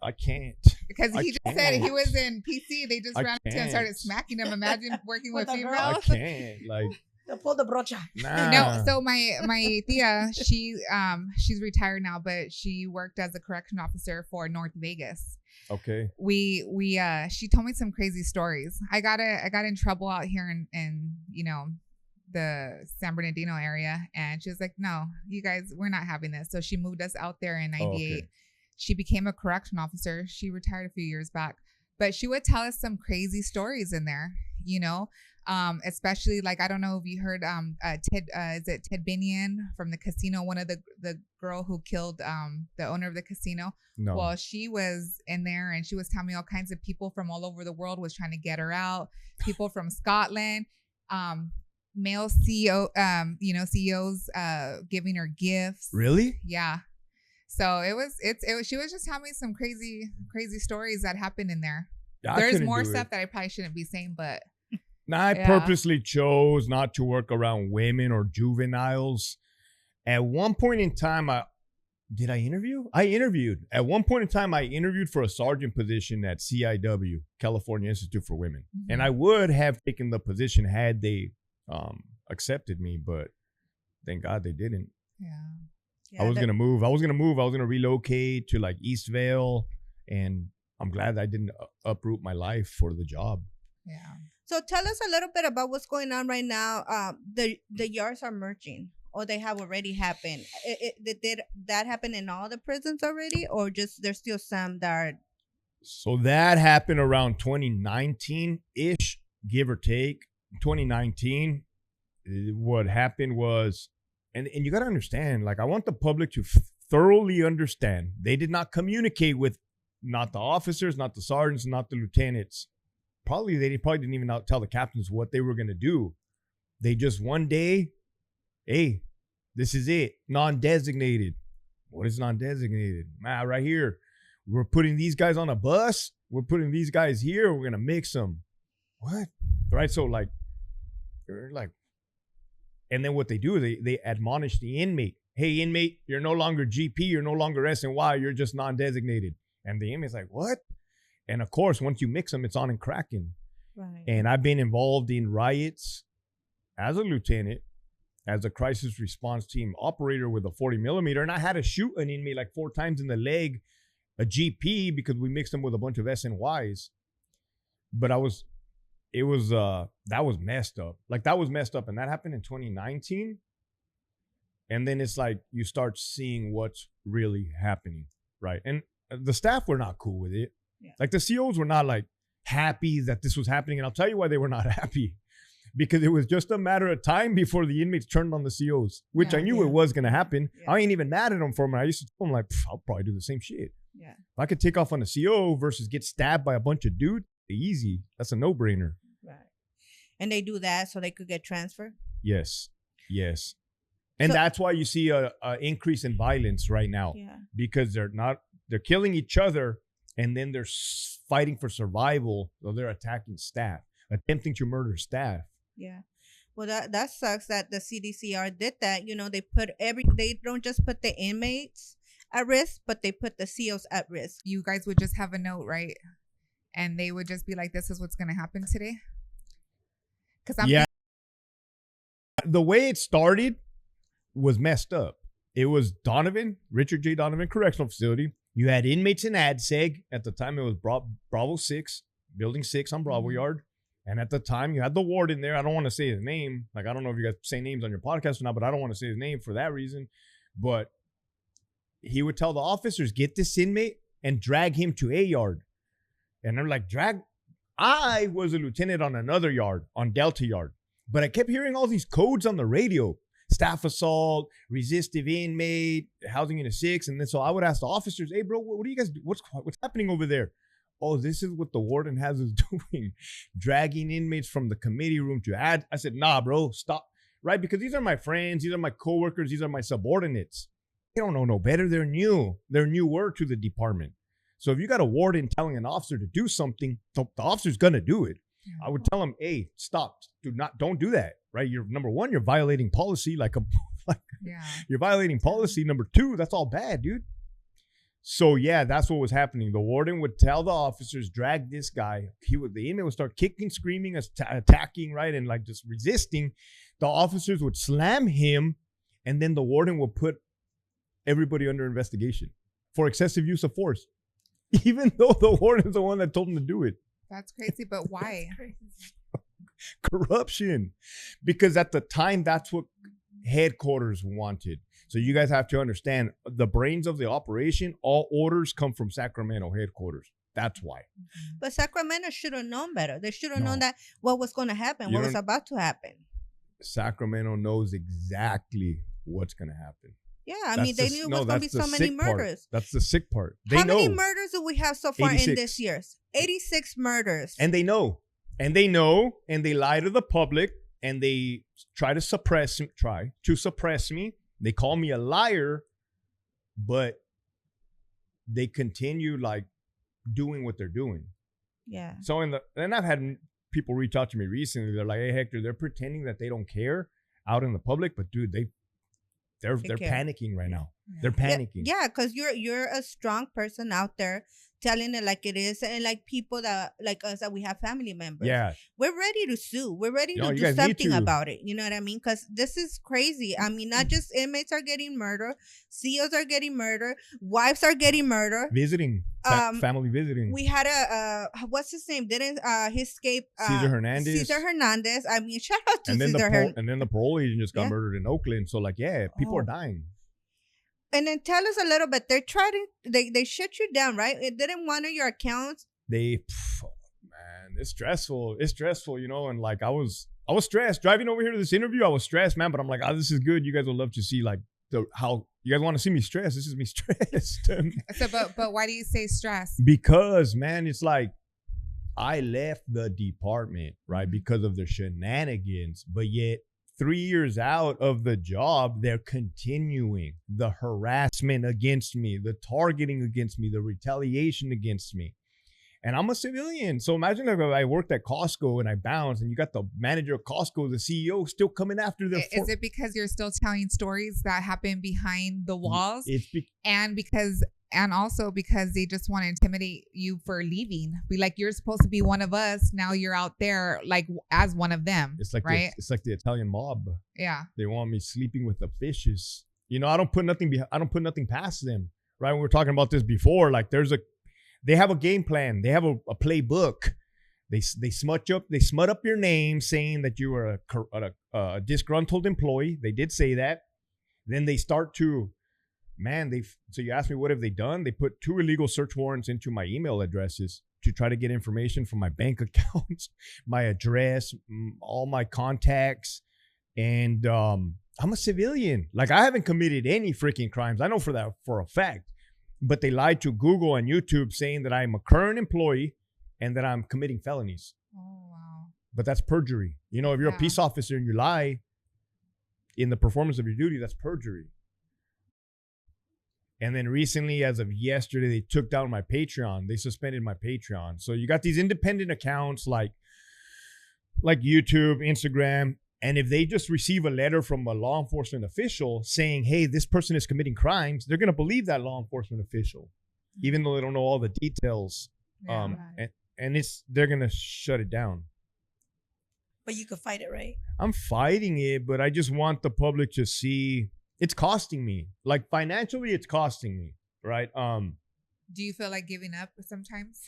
Speaker 4: I can't.
Speaker 2: Because he just said he was in PC. They just
Speaker 4: I
Speaker 2: ran into him and started smacking him. Imagine working with
Speaker 1: With a girl?
Speaker 4: I
Speaker 2: females.
Speaker 4: can't. Like,
Speaker 1: They'll pull the brocha.
Speaker 4: nah.
Speaker 2: No, so my tia, she's retired now, but she worked as a correction officer for North Vegas.
Speaker 4: Okay.
Speaker 2: She told me some crazy stories. I got in trouble out here in the San Bernardino area, and she was like, no, you guys, we're not having this. So she moved us out there in 98.
Speaker 4: okay.
Speaker 2: She became a correction officer. She retired a few years back, but she would tell us some crazy stories in there, especially like, I don't know if you heard, Ted, is it Ted Binion from the casino? One of the girl who killed, the owner of the casino.
Speaker 4: No.
Speaker 2: Well, she was in there and she was telling me all kinds of people from all over the world was trying to get her out. People from Scotland, male CEO, CEOs, giving her gifts.
Speaker 4: Really?
Speaker 2: Yeah. So it was, she was just telling me some crazy stories that happened in there. There's more stuff that I probably shouldn't be saying, but.
Speaker 4: I purposely chose not to work around women or juveniles. At one point in time, did I interview? I interviewed. At one point in time, I interviewed for a sergeant position at CIW, California Institute for Women.
Speaker 2: Mm-hmm.
Speaker 4: And I would have taken the position had they accepted me, but thank God they didn't.
Speaker 2: Yeah.
Speaker 4: I was going to move. I was going to relocate to like Eastvale, and I'm glad I didn't uproot my life for the job.
Speaker 2: Yeah.
Speaker 3: So tell us a little bit about what's going on right now. The yards are merging, or they have already happened. Did that happen in all the prisons already, or just there's still some that are?
Speaker 4: So that happened around 2019-ish, give or take. 2019, what happened was, and you got to understand, like I want the public to thoroughly understand, they did not communicate with not the officers, not the sergeants, not the lieutenants. They probably didn't even tell the captains what they were going to do. They just one day, hey, this is it, non-designated. What is non-designated? Right here. We're putting these guys on a bus. We're putting these guys here. We're going to mix them. What? Right? So like, they're like, and then what they do, they admonish the inmate. Hey, inmate, you're no longer GP. You're no longer SNY. You're just non-designated. And the inmate's like, what? And of course, once you mix them, it's on and cracking.
Speaker 3: Right.
Speaker 4: And I've been involved in riots as a lieutenant, as a crisis response team operator with a 40 millimeter. And I had to shoot an inmate like 4 times in the leg, a GP, because we mixed them with a bunch of SNYs. But that was messed up. Like that was messed up. And that happened in 2019. And then it's like you start seeing what's really happening. Right. And the staff were not cool with it. Yeah. Like the COs were not like happy that this was happening. And I'll tell you why they were not happy. because it was just a matter of time before the inmates turned on the COs, which I knew it was going to happen.
Speaker 3: Yeah.
Speaker 4: I ain't even mad at them for them. I used to tell them, like, I'll probably do the same shit.
Speaker 3: Yeah.
Speaker 4: If I could take off on a CO versus get stabbed by a bunch of dudes, easy. That's a no-brainer.
Speaker 3: Right. And they do that so they could get transferred?
Speaker 4: Yes. And that's why you see a increase in violence right now.
Speaker 3: Yeah.
Speaker 4: Because they're killing each other, and then they're fighting for survival. So they're attacking staff, attempting to murder staff.
Speaker 3: Yeah. Well, that sucks that the CDCR did that. You know, they don't just put the inmates at risk, but they put the COs at risk.
Speaker 2: You guys would just have a note, right? And they would just be like, this is what's going to happen today. Because
Speaker 4: the way it started was messed up. It was Richard J. Donovan Correctional Facility. You had inmates in ADSEG. At the time, it was Bravo 6, Building 6 on Bravo Yard. And at the time, you had the warden there. I don't want to say his name. Like, I don't know if you guys say names on your podcast or not, but I don't want to say his name for that reason. But he would tell the officers, get this inmate and drag him to A yard. And they're like, I was a lieutenant on another yard, on Delta Yard. But I kept hearing all these codes on the radio. Staff assault, resistive inmate, housing unit 6. And then so I would ask the officers, hey, bro, what do you guys do? What's happening over there? Oh, this is what the warden has us doing. Dragging inmates from the committee room to add. I said, nah, bro, stop. Right? Because these are my friends. These are my coworkers. These are my subordinates. They don't know no better. They're new. They're newer to the department. So if you got a warden telling an officer to do something, the officer's going to do it. I would tell him, hey, stop. Don't do that. Right? You're number one, you're violating policy you're violating policy. Number two, that's all bad, dude. So yeah, that's what was happening. The warden would tell the officers, drag this guy. The inmate would start kicking, screaming, attacking, right? And like just resisting. The officers would slam him, and then the warden would put everybody under investigation for excessive use of force. Even though the warden's the one that told him to do it.
Speaker 2: That's crazy, but why?
Speaker 4: Corruption. Because at the time, that's what headquarters wanted. So you guys have to understand, the brains of the operation, all orders come from Sacramento headquarters. That's why.
Speaker 3: But Sacramento should have known better. They should have known that what was going to happen, what was about to happen.
Speaker 4: Sacramento knows exactly what's going to happen.
Speaker 3: Yeah, I mean, they knew there was going to be so many murders.
Speaker 4: That's the sick part.
Speaker 3: How many murders do we have so far
Speaker 4: 86.
Speaker 3: in this year? 86 murders.
Speaker 4: And they know. And they know, and they lie to the public, and they try to suppress me. They call me a liar, but they continue like doing what they're doing.
Speaker 3: Yeah.
Speaker 4: So and I've had people reach out to me recently. They're like, hey, Hector, they're pretending that they don't care out in the public, but dude, they're panicking right now. Yeah. They're panicking.
Speaker 3: Yeah, because you're a strong person out there telling it like it is, and like people that like us, that we have family members.
Speaker 4: Yeah,
Speaker 3: we're ready to sue. We're ready to do something about it. You know what I mean? Because this is crazy. I mean, not just inmates are getting murdered, COs are getting murdered, wives are getting murdered.
Speaker 4: Visiting, family visiting.
Speaker 3: We had a what's his name? Didn't he escape?
Speaker 4: Cesar Hernandez.
Speaker 3: I mean, shout out to
Speaker 4: and
Speaker 3: Cesar
Speaker 4: Hernandez. And then the parole agent just got murdered in Oakland. So like, people are dying.
Speaker 3: And then tell us a little bit. They shut you down, right? It didn't one of your accounts.
Speaker 4: Man, it's stressful. It's stressful, and like I was stressed driving over here to this interview. I was stressed, man. But I'm like, this is good. You guys will love to see like how you guys want to see me stressed. This is me stressed.
Speaker 2: So, but why do you say stress?
Speaker 4: Because man, it's like I left the department right because of the shenanigans, but yet 3 years out of the job, they're continuing the harassment against me, the targeting against me, the retaliation against me. And I'm a civilian. So imagine if I worked at Costco and I bounced and you got the manager of Costco, the CEO, still coming after them.
Speaker 2: Is it because you're still telling stories that happen behind the walls? And also because they just want to intimidate you for leaving. Be like, you're supposed to be one of us. Now you're out there like as one of them.
Speaker 4: It's like
Speaker 2: right?
Speaker 4: It's like the Italian mob.
Speaker 2: Yeah.
Speaker 4: They want me sleeping with the fishes. I don't put nothing past them. Right? We were talking about this before. Like they have a game plan. They have a playbook. They smut up your name saying that you were a disgruntled employee. They did say that. Then they start to so you asked me what have they done? They put 2 illegal search warrants into my email addresses to try to get information from my bank accounts, my address, all my contacts. And I'm a civilian. Like, I haven't committed any freaking crimes. I know for that for a fact. But they lied to Google and YouTube saying that I'm a current employee and that I'm committing felonies.
Speaker 2: Oh, wow.
Speaker 4: But that's perjury. You know, if you're a peace officer and you lie in the performance of your duty, that's perjury. And then recently, as of yesterday, they took down my Patreon. They suspended my Patreon. So you got these independent accounts like YouTube, Instagram. And if they just receive a letter from a law enforcement official saying, hey, this person is committing crimes, they're going to believe that law enforcement official, even though they don't know all the details.
Speaker 2: Yeah.
Speaker 4: And they're going to shut it down.
Speaker 1: But you could fight it, right?
Speaker 4: I'm fighting it, but I just want the public to see it's costing me. Like, financially, it's costing me, right?
Speaker 2: Do you feel like giving up sometimes?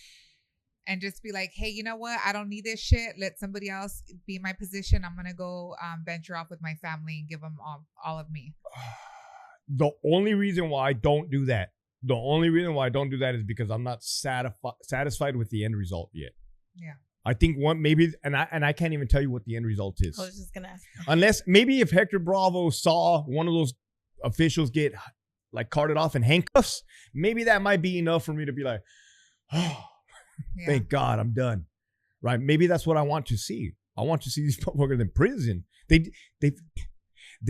Speaker 2: And just be like, hey, you know what? I don't need this shit. Let somebody else be in my position. I'm going to go venture off with my family and give them all of me.
Speaker 4: The only reason why I don't do that, is because I'm not satisfied with the end result yet.
Speaker 2: Yeah.
Speaker 4: I think I can't even tell you what the end result is.
Speaker 1: I was just going to ask.
Speaker 4: Unless maybe if Hector Bravo saw one of those officials get like carted off in handcuffs, maybe that might be enough for me to be like, oh, thank God I'm done. Right? Maybe that's what I want to see. I want to see these motherfuckers in prison. They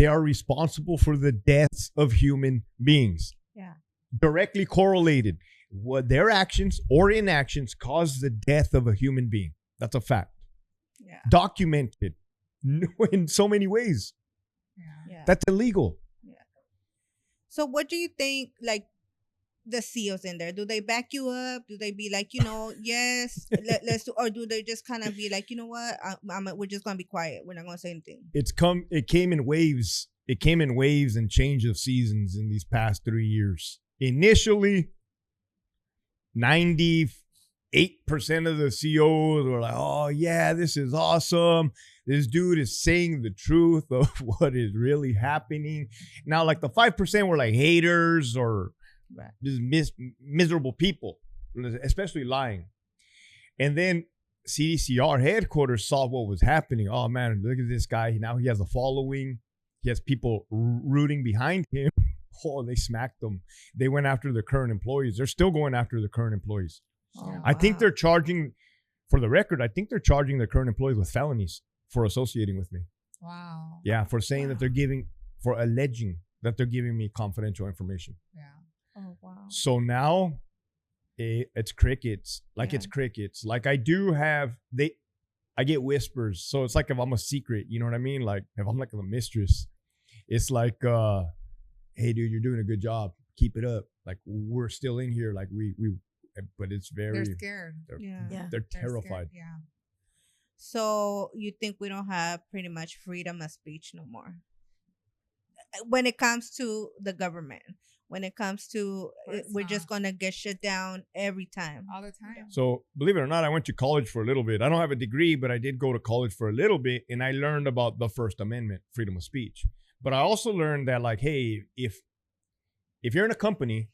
Speaker 4: are responsible for the deaths of human beings.
Speaker 3: Yeah. Directly
Speaker 4: correlated. What their actions or inactions cause the death of a human being. That's a fact.
Speaker 3: Yeah.
Speaker 4: Documented in so many ways.
Speaker 3: Yeah.
Speaker 4: That's illegal.
Speaker 3: Yeah. So what do you think, like, the CEOs in there, do they back you up? Do they be like, yes, let's do, or do they just kind of be like, you know what, we're just gonna be quiet, we're not gonna say anything? It came in waves and change of seasons in these past 3 years. Initially, 98% of the CEOs were like, oh yeah, this is awesome, this dude is saying the truth of what is really happening. Now, like, the 5% were like haters or just miserable people, especially lying. And then CDCR headquarters saw what was happening. Oh man, look at this guy. Now he has a following. He has people rooting behind him. Oh, they smacked them. They went after the current employees. They're still going after the current employees. Oh,
Speaker 4: I think they're charging, for the record, I think they're charging the current employees with felonies for associating with me.
Speaker 2: Wow.
Speaker 4: Yeah, for saying that for alleging that they're giving me confidential information.
Speaker 2: Yeah.
Speaker 3: Oh, wow.
Speaker 4: So now it's crickets. It's crickets. Like, I get whispers. So it's like if I'm a secret, you know what I mean? Like, if I'm like a mistress, it's like, hey dude, you're doing a good job. Keep it up. Like, we're still in here. Like, but it's very.
Speaker 2: They're scared.
Speaker 4: They're terrified.
Speaker 2: Yeah.
Speaker 3: So you think we don't have pretty much freedom of speech no more when it comes to the government? When it comes to we're just going to get shut down every time.
Speaker 2: All the time.
Speaker 4: So believe it or not, I went to college for a little bit. I don't have a degree, but I did go to college for a little bit. And I learned about the First Amendment, freedom of speech. But I also learned that, like, hey, if you're in a company,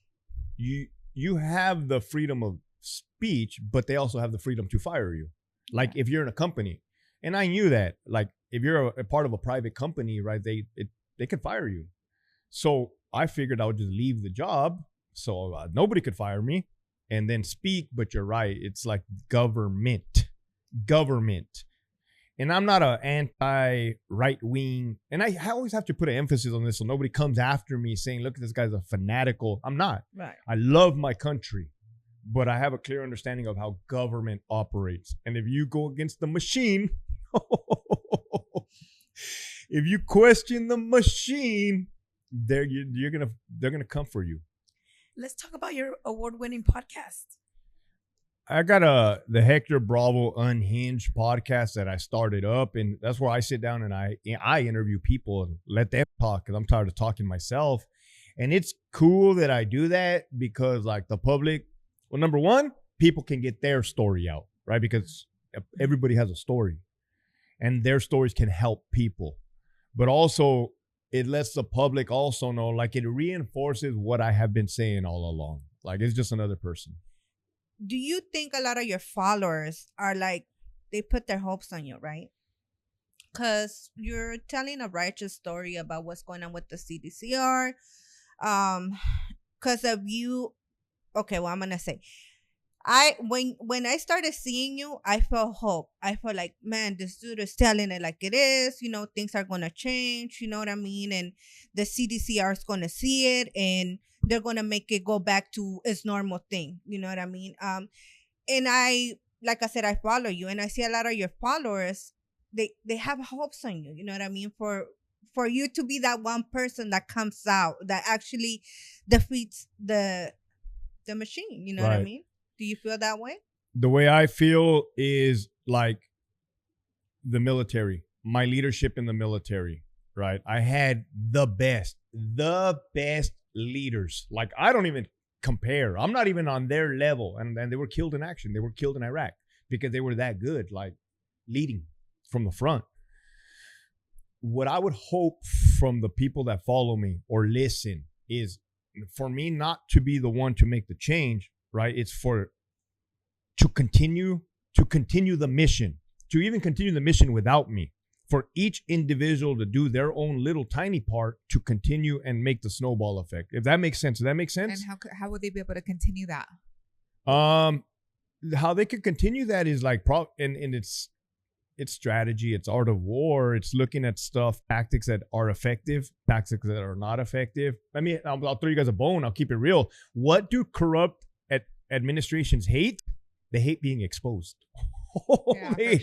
Speaker 4: you have the freedom of speech, but they also have the freedom to fire you. Like, if you're in a company. And I knew that. Like, if you're a part of a private company, right, they could fire you. So I figured I would just leave the job so nobody could fire me and then speak. But you're right. It's like government. And I'm not an anti-right wing. And I always have to put an emphasis on this so nobody comes after me saying, look, this guy's a fanatical. I'm not.
Speaker 3: Right.
Speaker 4: I love my country, but I have a clear understanding of how government operates. And if you go against the machine, if you question the machine, they're gonna come for you.
Speaker 1: Let's talk about your award-winning podcast.
Speaker 4: I got the Hector Bravo Unhinged podcast that I started up, and that's where I sit down and I interview people and let them talk because I'm tired of talking myself. And it's cool that I do that because, like, the public, well, number one, people can get their story out, right? Because everybody has a story, and their stories can help people. But also, it lets the public also know, like, it reinforces what I have been saying all along. Like, it's just another person.
Speaker 3: do you think a lot of your followers are like, they put their hopes on you, right? Because you're telling a righteous story about what's going on with the CDCR. Because of you, okay, well, I'm gonna say, when I started seeing you, I felt hope. I felt like, man, this dude is telling it like it is. Things are gonna change. You know what I mean? And the CDCR is gonna see it, and they're gonna make it go back to its normal thing. You know what I mean? And like I said, I follow you, and I see a lot of your followers. They have hopes on you. You know what I mean? For you to be that one person that comes out that actually defeats the machine. You know what I mean? Do you feel that way?
Speaker 4: The way I feel is like the military, my leadership in the military, right? I had the best leaders. Like, I don't even compare. I'm not even on their level. And they were killed in action. They were killed in Iraq because they were that good, like leading from the front. What I would hope from the people that follow me or listen is for me not to be the one to make the change, right? It's to continue the mission, to even continue the mission without me, for each individual to do their own little tiny part to continue and make the snowball effect. If that makes sense. Does that make sense?
Speaker 2: And how would they be able to continue that?
Speaker 4: How they could continue that is like, and it's strategy, it's art of war, it's looking at tactics that are effective, tactics that are not effective. I mean, I'll throw you guys a bone. I'll keep it real. What do corrupt administrations hate? They hate being exposed.
Speaker 2: Yeah,
Speaker 4: they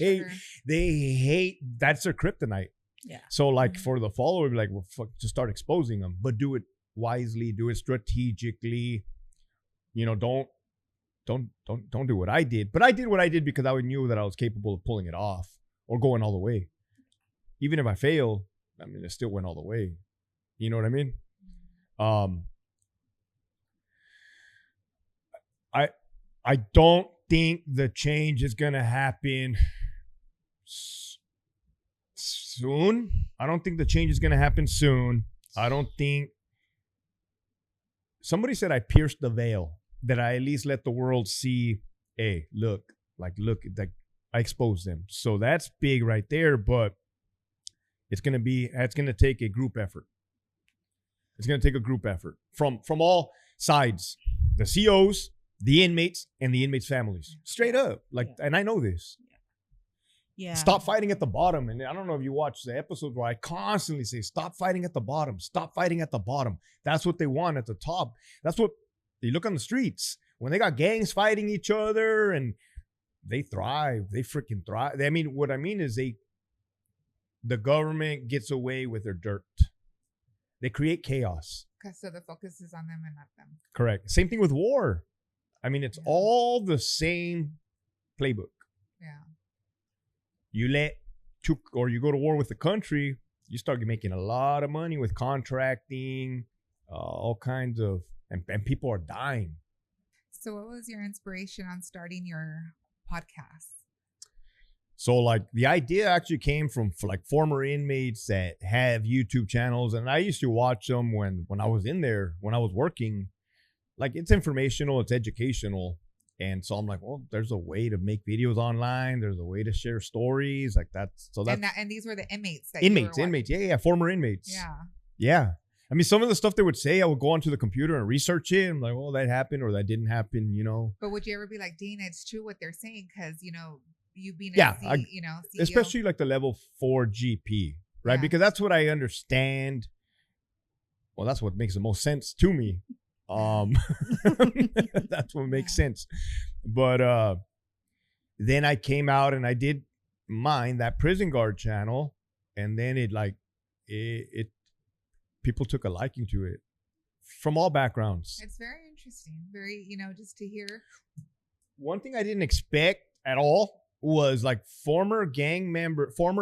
Speaker 4: hate, that's their kryptonite.
Speaker 1: Yeah.
Speaker 4: So like for the follower, be like, well, fuck, just start exposing them, but do it wisely, do it strategically. Don't do what I did. But I did what I did because I knew that I was capable of pulling it off or going all the way. Even if I fail, I mean, it still went all the way. You know what I mean? I don't think the change is going to happen soon. I don't think the change is going to happen soon. I don't think. Somebody said I pierced the veil, that I at least let the world see, hey, look, like I exposed them. So that's big right there, but it's going to take a group effort. It's going to take a group effort from all sides, the COs, the inmates, and the inmates' families. Straight up. And I know this.
Speaker 3: Yeah.
Speaker 4: Stop fighting at the bottom. And I don't know if you watch the episodes where I constantly say, stop fighting at the bottom. Stop fighting at the bottom. That's what they want at the top. That's what you look on the streets. When they got gangs fighting each other, and they thrive. They freaking thrive. I mean, what I mean is the government gets away with their dirt. They create chaos.
Speaker 2: So the focus is on them and not them.
Speaker 4: Correct. Same thing with war. I mean, it's all the same playbook.
Speaker 2: Yeah.
Speaker 4: You go to war with the country, you start making a lot of money with contracting, all kinds of, and people are dying.
Speaker 2: So what was your inspiration on starting your podcast?
Speaker 4: So like the idea actually came from like former inmates that have YouTube channels. And I used to watch them when I was in there, when I was working. Like, it's informational, it's educational. And so I'm like, well, there's a way to make videos online. There's a way to share stories. Like that's.
Speaker 2: And these were the inmates.
Speaker 4: Inmates. Yeah. Former inmates. Yeah. I mean, some of the stuff they would say, I would go onto the computer and research it. I'm like, well, that happened or that didn't happen,
Speaker 2: But would you ever be like, Dana, it's true what they're saying? Because, you being
Speaker 4: CEO.
Speaker 2: Especially
Speaker 4: like the level 4 GP, right?
Speaker 2: Yeah.
Speaker 4: Because that's what I understand. Well, that's what makes the most sense to me. That's what makes sense. But then I came out and I did that prison guard channel, and then it people took a liking to it from all backgrounds.
Speaker 2: It's very interesting. Very, just to hear.
Speaker 4: One thing I didn't expect at all was like former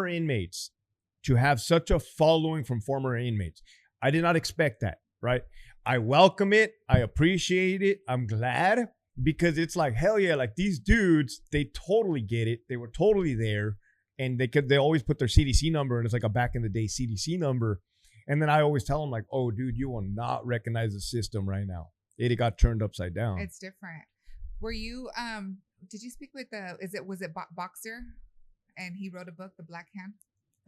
Speaker 4: inmates to have such a following from former inmates. I did not expect that, right? I welcome it. I appreciate it. I'm glad, because it's like, hell yeah, like these dudes, they totally get it. They were totally there, and they always put their CDC number, and it's like a back in the day CDC number. And then I always tell them like, oh, dude, you will not recognize the system right now. It got turned upside down.
Speaker 2: It's different. Were you did you speak with was it Boxer? And he wrote a book, The Black Hand.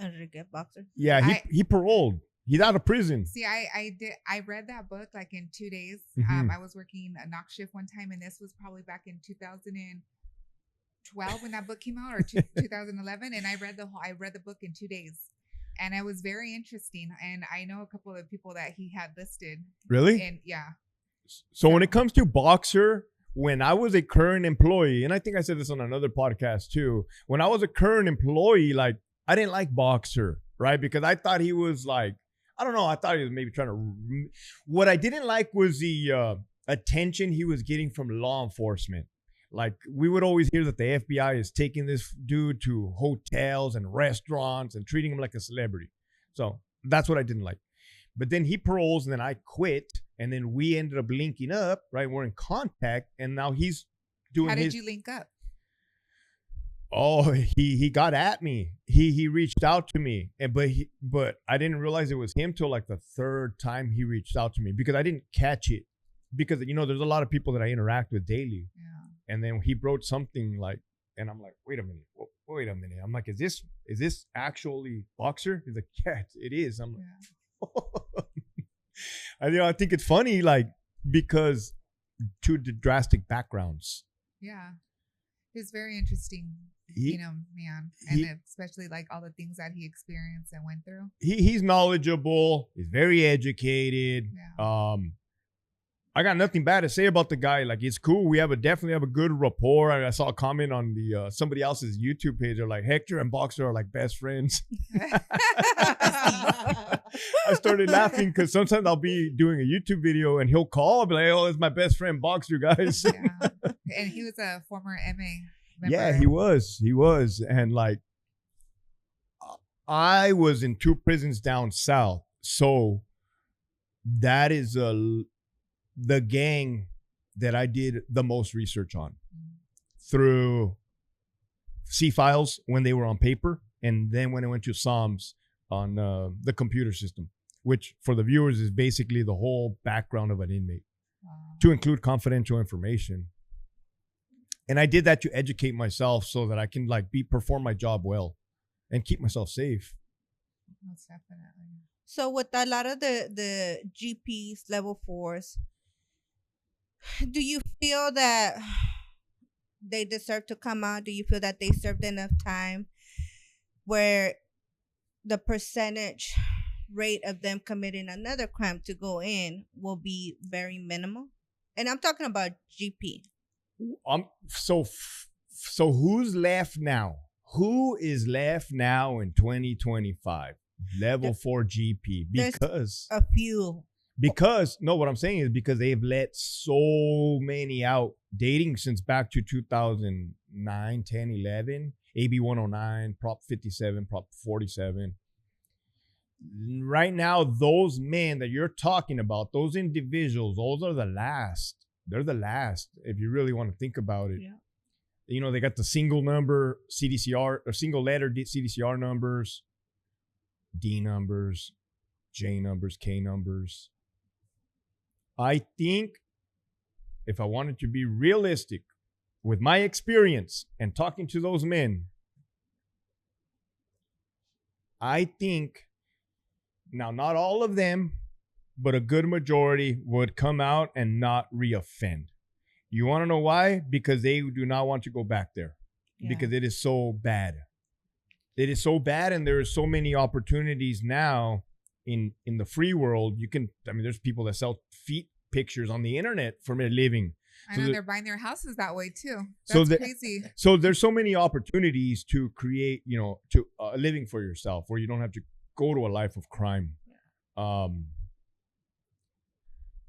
Speaker 3: Enrique Boxer.
Speaker 4: Yeah, he paroled. He's out of prison.
Speaker 2: See, I read that book like in 2 days.
Speaker 4: Mhm.
Speaker 2: I was working a knock shift one time, and this was probably back in 2012 when that book came out, or 2011. And I read the book in 2 days, and it was very interesting. And I know a couple of people that he had listed.
Speaker 4: Really?
Speaker 2: And yeah.
Speaker 4: So when it comes to Boxer, when I was a current employee, and I think I said this on another podcast too, when I was a current employee, like I didn't like Boxer, right? Because I thought he was like, I don't know, I thought he was maybe trying to, what I didn't like was the attention he was getting from law enforcement. Like we would always hear that the FBI is taking this dude to hotels and restaurants and treating him like a celebrity. So that's what I didn't like. But then he paroles and then I quit. And then we ended up linking up, right? We're in contact, and now he's doing.
Speaker 2: How did you link up?
Speaker 4: Oh, he got at me. He reached out to me, but I didn't realize it was him till like the third time he reached out to me, because I didn't catch it, because there's a lot of people that I interact with daily. Yeah. And then he wrote something like, and I'm like, wait a minute. I'm like, is this actually Boxer? He's like, yeah, it is. I'm like, yeah. I think it's funny, like, because to the drastic backgrounds.
Speaker 2: Yeah. It's very interesting, man. And especially like all the things that he experienced and went through.
Speaker 4: He's knowledgeable. He's very educated. Yeah. I got nothing bad to say about the guy. Like, it's cool. We definitely have a good rapport. I saw a comment on the somebody else's YouTube page. They're like, Hector and Boxer are like best friends. I started laughing because sometimes I'll be doing a YouTube video and he'll call. I'll be like, oh, it's my best friend Boxer, guys.
Speaker 2: Yeah. And he was a former MA member.
Speaker 4: Yeah, he was. And like, I was in 2 prisons down south. So that is the gang that I did the most research on through C-files when they were on paper, and then when I went to Psalms on the computer system, which for the viewers is basically the whole background of an inmate, to include confidential information. And I did that to educate myself so that I can like perform my job well and keep myself safe.
Speaker 2: Most definitely.
Speaker 3: So with a lot of the GPs, level 4s, do you feel that they deserve to come out? Do you feel that they served enough time where the percentage rate of them committing another crime to go in will be very minimal? And I'm talking about GP.
Speaker 4: So who's left now? Who is left now in 2025? Level 4 GP? Because
Speaker 3: a few.
Speaker 4: Because, no, what I'm saying is because they've let so many out, dating since back to 2009, 10, 11, AB 109, Prop 57, Prop 47. Right now, those men that you're talking about, those individuals, those are the last. They're the last, if you really want to think about it. Yeah. They got the single number CDCR, or single letter CDCR numbers, D numbers, J numbers, K numbers. I think if I wanted to be realistic with my experience and talking to those men, I think, now not all of them, but a good majority would come out and not reoffend. You want to know why? Because they do not want to go back there. Yeah. Because it is so bad. It is so bad, and there are so many opportunities now in the free world. There's people that sell feet pictures on the internet for a living.
Speaker 2: I know they're buying their houses that way too. That's crazy.
Speaker 4: So there's so many opportunities to create, to a living for yourself where you don't have to go to a life of crime. Yeah.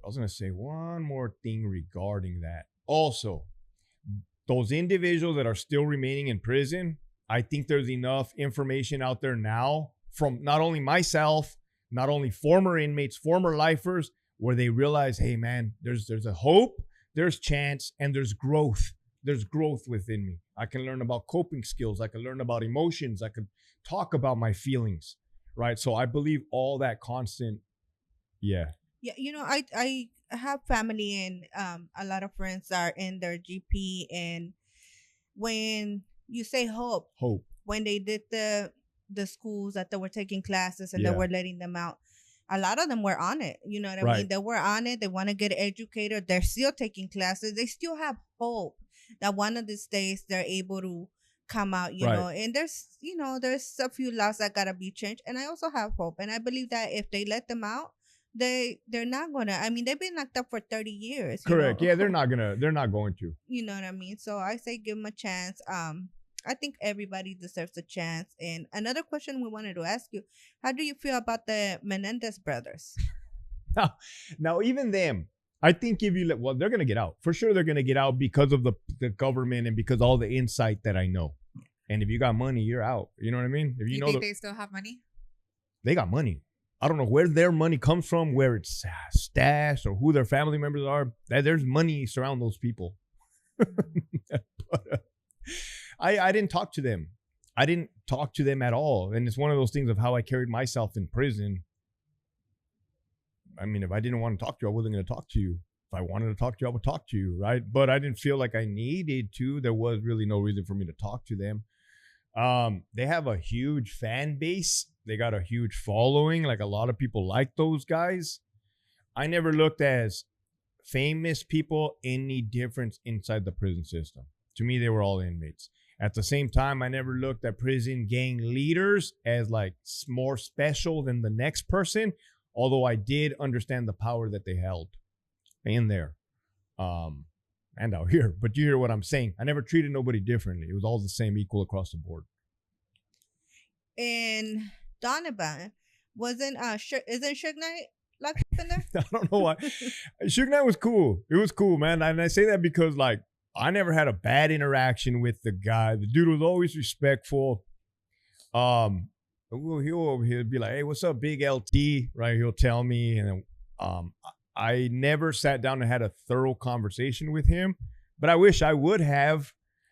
Speaker 4: I was going to say one more thing regarding that. Also, those individuals that are still remaining in prison, I think there's enough information out there now from not only myself, not only former inmates, former lifers, where they realize, hey man, there's a hope, there's chance, and there's growth. There's growth within me. I can learn about coping skills. I can learn about emotions. I can talk about my feelings, right? So I believe all that constant, yeah.
Speaker 3: Yeah, I have family and a lot of friends are in their GP, and when you say hope,
Speaker 4: Hope.
Speaker 3: when they did the schools that they were taking classes and they
Speaker 4: Yeah.
Speaker 3: were letting them out, a lot of them were on it. You know what I
Speaker 4: Right.
Speaker 3: mean? They were on it. They want to get educated. They're still taking classes. They still have hope that one of these days they're able to come out,
Speaker 4: Right.
Speaker 3: and there's a few laws that gotta be changed. And I also have hope. And I believe that if they let them out, they're not gonna, I mean, they've been locked up for 30 years.
Speaker 4: Correct. Yeah, they're not going to.
Speaker 3: You know what I mean? So I say give them a chance. I think everybody deserves a chance. And another question we wanted to ask you: how do you feel about the Menendez brothers?
Speaker 4: Now, even them, I think if you let, well, they're gonna get out for sure. They're gonna get out because of the government and because all the insight that I know. And if you got money, you're out. You know what I mean? If
Speaker 2: You
Speaker 4: know
Speaker 2: think they still have money?
Speaker 4: they got money. I don't know where their money comes from, where it's stashed, or who their family members are. There's money surround those people. But, I didn't talk to them. I didn't talk to them at all. And it's one of those things of how I carried myself in prison. I mean, if I didn't want to talk to you, I wasn't going to talk to you. If I wanted to talk to you, I would talk to you, right? But I didn't feel like I needed to. There was really no reason for me to talk to them. They have a huge fan base. They got a huge following. Like, a lot of people like those guys. I never looked as famous people any difference inside the prison system. To me, they were all inmates. At the same time, I never looked at prison gang leaders as like more special than the next person, although I did understand the power that they held in there and out here. But you hear what I'm saying. I never treated nobody differently. It was all the same, equal across the board.
Speaker 3: And Donovan isn't Suge Knight locked up in there?
Speaker 4: I don't know why. Suge Knight was cool. It was cool, man. And I say that because, like, I never had a bad interaction with the guy. The dude was always respectful. He'll be like, "Hey, what's up, Big LT?" Right? He'll tell me, and I never sat down and had a thorough conversation with him, but I wish I would have,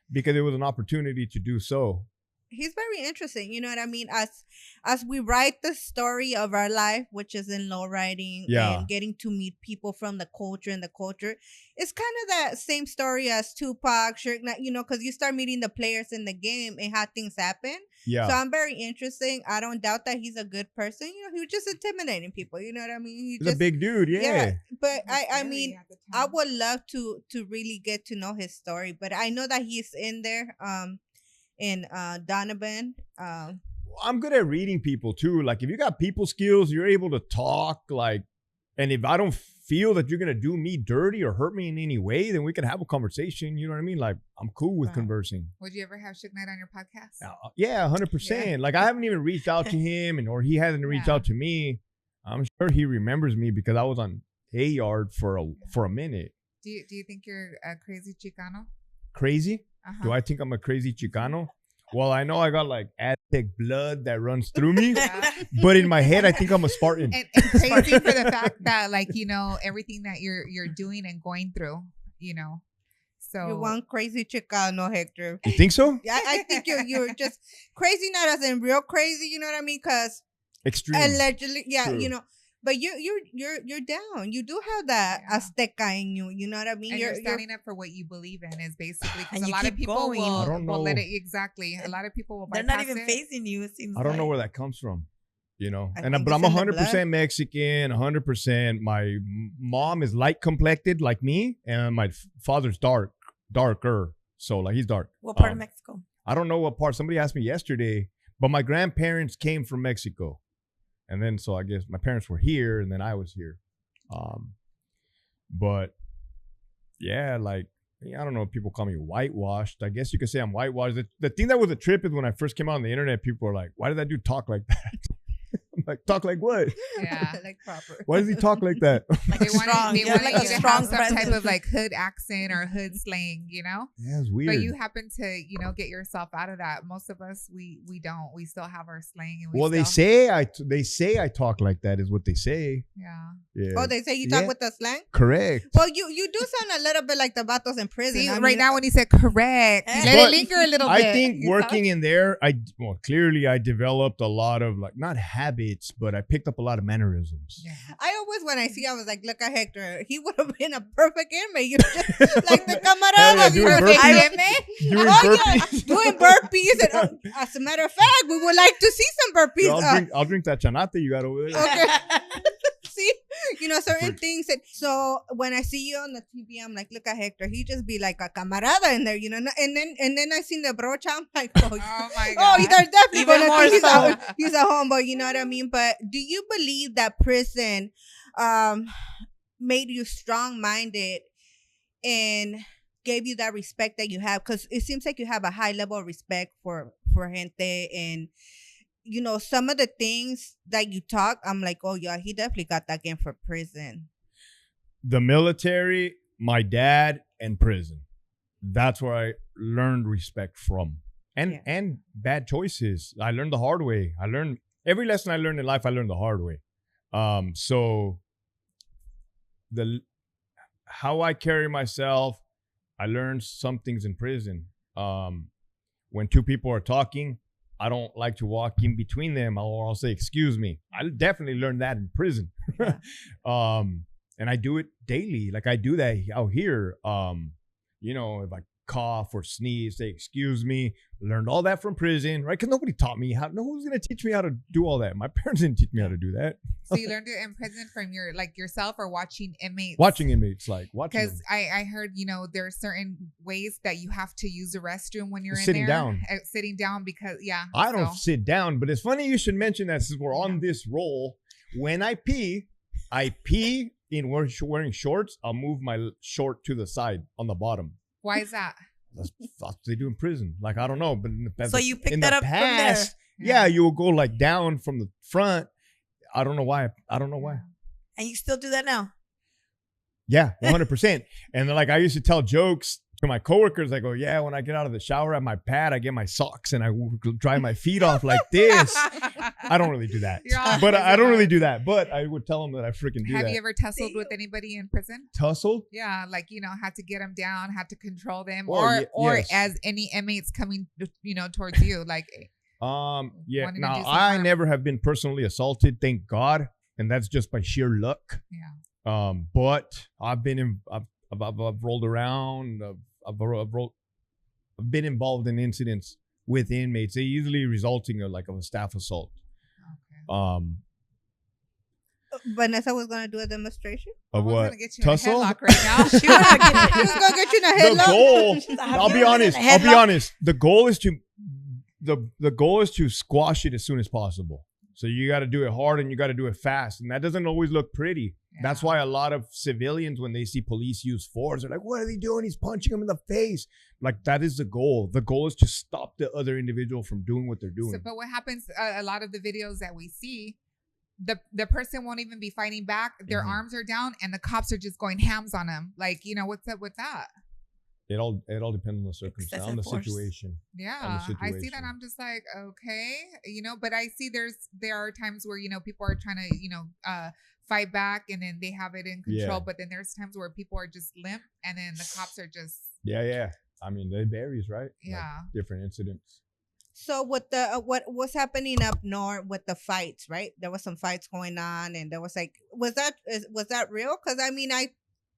Speaker 4: because it was an opportunity to do so.
Speaker 3: He's very interesting. You know what I mean? As we write the story of our life, which is in low writing, and getting to meet people from the culture and the culture, it's kind of that same story as Tupac, Suge Knight, because you start meeting the players in the game and how things happen.
Speaker 4: Yeah.
Speaker 3: So I'm very interesting. I don't doubt that he's a good person. He was just intimidating people. You know what I mean?
Speaker 4: He's a big dude. Yeah.
Speaker 3: But I mean, I would love to really get to know his story. But I know that he's in there. In Donovan.
Speaker 4: I'm good at reading people too. Like, if you got people skills, you're able to talk. Like, and if I don't feel that you're gonna do me dirty or hurt me in any way, then we can have a conversation. You know what I mean? Like, I'm cool with conversing.
Speaker 2: Would you ever have Suge Knight on your podcast?
Speaker 4: Yeah, 100%. Like, I haven't even reached out to him, or he hasn't reached out to me. I'm sure he remembers me because I was on A Yard for a minute.
Speaker 2: Do you think you're a crazy Chicano?
Speaker 4: Crazy? Do I think I'm a crazy Chicano? Well, I know I got like Aztec blood that runs through me, but in my head, I think I'm a Spartan.
Speaker 2: And crazy for the fact that, like, everything that you're doing and going through, So
Speaker 3: you're one crazy Chicano, Hector.
Speaker 4: You think so?
Speaker 3: Yeah, I think you're just crazy, not as in real crazy. You know what I mean? Because
Speaker 4: extreme,
Speaker 3: allegedly, yeah,
Speaker 4: True.
Speaker 3: But you're down. You do have that Azteca in you. You know what I mean?
Speaker 2: And you're standing up for what you believe in is basically, because
Speaker 1: And
Speaker 2: a lot of people will let it, exactly. A lot of people will
Speaker 1: They're
Speaker 2: bypass
Speaker 1: not even facing you, it seems
Speaker 4: I don't know where that comes from, but I'm
Speaker 3: it's in the
Speaker 4: 100% Mexican, 100%. My mom is light complected like me, and my father's darker. So, like, he's dark.
Speaker 1: What part of Mexico?
Speaker 4: I don't know what part. Somebody asked me yesterday, but my grandparents came from Mexico. And then, so I guess my parents were here, and then I was here. But yeah, like, I don't know if people call me whitewashed. I guess you could say I'm whitewashed. The thing that was a trip is when I first came out on the internet, people were like, "Why did that dude talk like that?" I'm like, "Talk like what?"
Speaker 2: Yeah,
Speaker 3: like proper.
Speaker 4: Why does he talk like that?
Speaker 1: Like
Speaker 2: they
Speaker 1: strong.
Speaker 2: wanted
Speaker 1: Like a
Speaker 2: you to
Speaker 1: strong
Speaker 2: have some type
Speaker 1: presence.
Speaker 2: of like hood accent or hood slang,
Speaker 4: Yeah, it's weird.
Speaker 2: But you happen to, get yourself out of that. Most of us, we don't. We still have our slang. And
Speaker 4: Well, they say I talk like that is what they say.
Speaker 2: Yeah.
Speaker 4: Yeah.
Speaker 3: Oh, they say you talk with the slang?
Speaker 4: Correct.
Speaker 3: Well, you do sound a little bit like the vatos in prison.
Speaker 2: See,
Speaker 3: I
Speaker 2: right
Speaker 3: mean,
Speaker 2: now when he said correct, let it
Speaker 4: But
Speaker 2: linger a little bit.
Speaker 4: I think working in there, clearly I developed a lot of like not habits, but I picked up a lot of mannerisms.
Speaker 2: Yeah.
Speaker 3: I always, when I see, I was like, look at Hector. He would have been a perfect inmate. You just, like the camarada.
Speaker 4: Doing
Speaker 2: Perfect
Speaker 4: burpees.
Speaker 2: inmate.
Speaker 4: Doing
Speaker 3: Oh,
Speaker 4: burpees.
Speaker 3: yeah, doing burpees. And as a matter of fact, we would like to see some burpees.
Speaker 4: I'll drink that chanate you got over there.
Speaker 3: Okay. See, certain things that, so when I see you on the TV, I'm like, look at Hector. He just be like a camarada in there, and then I seen the brocha. I'm like,
Speaker 2: Oh my God.
Speaker 3: they're definitely
Speaker 1: Even
Speaker 3: gonna
Speaker 1: more
Speaker 3: think
Speaker 1: so.
Speaker 3: he's a homeboy. You know what I mean? But do you believe that prison made you strong-minded and gave you that respect that you have? Because it seems like you have a high level of respect for gente, and some of the things that you talk, I'm like, oh yeah, he definitely got that game for prison.
Speaker 4: The military, my dad, and prison. That's where I learned respect from. And bad choices. I learned the hard way. I learned every lesson I learned in life, I learned the hard way. So how I carry myself, I learned some things in prison. When two people are talking, I don't like to walk in between them, or I'll say, excuse me. I definitely learned that in prison. And I do it daily. Like I do that out here. If I cough or sneeze, say, excuse me. Learned all that from prison, right? Because nobody taught me how. No one's going to teach me how to do all that. My parents didn't teach me how to do that.
Speaker 2: So you learned it in prison from yourself, or watching inmates?
Speaker 4: Watching inmates, watching.
Speaker 2: Because I heard, there are certain ways that you have to use the restroom when you're
Speaker 4: Sitting
Speaker 2: in there.
Speaker 4: down.
Speaker 2: Sitting down because,
Speaker 4: I don't sit down, but it's funny you should mention that since we're on this roll. When I pee in wearing shorts. I'll move my short to the side on the bottom.
Speaker 2: Why is that?
Speaker 4: That's what they do in prison. Like, I don't know, but
Speaker 1: So you picked that up from there.
Speaker 4: Yeah, you will go like down from the front. I don't know why.
Speaker 1: And you still do that now?
Speaker 4: Yeah, 100%. And like I used to tell jokes to my coworkers. I go, yeah, when I get out of the shower at my pad, I get my socks and I dry my feet off like this. I don't really do that. But I don't really do that. But I would tell them that I freaking do that.
Speaker 2: Have you ever tussled with anybody in prison?
Speaker 4: Tussled?
Speaker 2: Yeah, like, had to get them down, had to control them,
Speaker 4: Or
Speaker 2: yes. As any inmates coming, towards you, like.
Speaker 4: Yeah. Now I never have been personally assaulted, thank God, and that's just by sheer luck.
Speaker 2: Yeah.
Speaker 4: But I've been I've rolled around. I've been involved in incidents with inmates. They usually resulting of a staff assault.
Speaker 2: Okay.
Speaker 3: Vanessa was gonna do a demonstration
Speaker 4: Of what?
Speaker 2: Gonna get you
Speaker 4: Tussle?
Speaker 2: in a headlock right now.
Speaker 3: she was gonna get you in a headlock.
Speaker 4: The goal. I'll be honest. The goal is to the goal is to squash it as soon as possible. So you got to do it hard and you got to do it fast, and that doesn't always look pretty. Yeah. That's why a lot of civilians, when they see police use force, they're like, "What are they doing? He's punching him in the face." Like, that is the goal. The goal is to stop the other individual from doing what they're doing.
Speaker 2: But what happens? A lot of the videos that we see, the person won't even be fighting back. Their arms are down, and the cops are just going hams on them. Like, what's up with that?
Speaker 4: It all depends on the circumstance, on the situation.
Speaker 2: Yeah, I see that. I'm just like, okay, but I see there are times where people are trying to fight back, and then they have it in control. Yeah. But then there's times where people are just limp, and then the cops are just
Speaker 4: yeah. I mean, it varies, right?
Speaker 2: Yeah,
Speaker 4: like different incidents.
Speaker 3: So with the what's happening up north with the fights, right? There was some fights going on, and there was was that real? Because I mean, I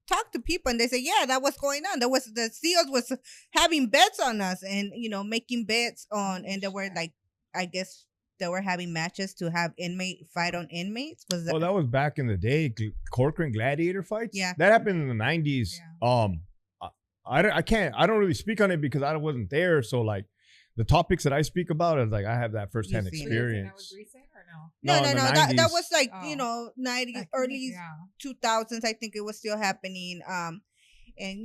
Speaker 3: talked to people and they say, yeah, that was going on. There was the SEALs was having bets on us and making bets on, and they were I guess they were having matches to have inmate fight on inmates. Was that?
Speaker 4: Oh, that was back in the day. Corcoran gladiator fights.
Speaker 3: Yeah,
Speaker 4: that happened in the 90s. Yeah. I don't really speak on it because I wasn't there. So the topics that I speak about is I have that firsthand experience.
Speaker 2: That was recent or no?
Speaker 3: No. That was 90s, early 2000s. I think it was still happening. And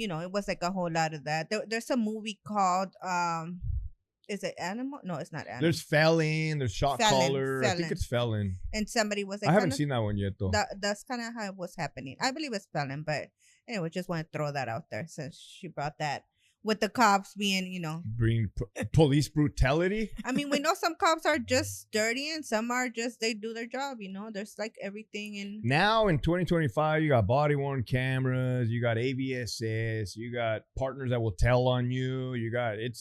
Speaker 3: it was a whole lot of that. There's a movie called is it Animal? No, it's not Animal.
Speaker 4: There's Felon. There's Shot Caller. I think it's Felon.
Speaker 3: And somebody was
Speaker 4: I haven't seen that one yet though.
Speaker 3: That's kind of how it was happening. I believe it's Felon, but anyway, just want to throw that out there since she brought that. with the cops being,
Speaker 4: Bring police brutality.
Speaker 3: I mean, we know some cops are just dirty and some are just, they do their job, There's like everything in.
Speaker 4: Now in 2025, you got body worn cameras, you got ABSS, you got partners that will tell on you. You got it's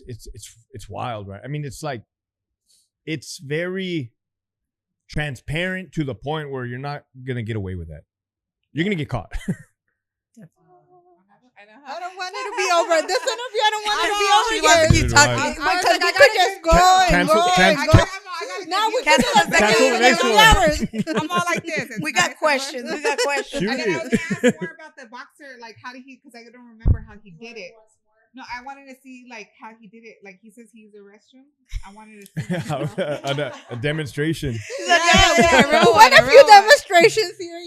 Speaker 4: wild, right? I mean, it's like it's very transparent to the point where you're not gonna get away with that. You're gonna get caught.
Speaker 3: I don't want it to be over. This interview, I don't want it to be over
Speaker 1: She
Speaker 3: yet.
Speaker 1: wants to keep talking.
Speaker 3: Because we could just go and go and go. Now we can
Speaker 1: Cancel
Speaker 3: do
Speaker 1: the
Speaker 3: it
Speaker 1: second
Speaker 3: hours.
Speaker 2: I'm all like this.
Speaker 1: We got questions. We got questions.
Speaker 4: Shoot
Speaker 2: And then I was gonna ask more about the boxer, like how did he? Because I don't remember how he did it. No, I wanted to see like how he did it. Like he says he used a restroom. I wanted to see
Speaker 4: a demonstration.
Speaker 3: We want a few demonstrations here,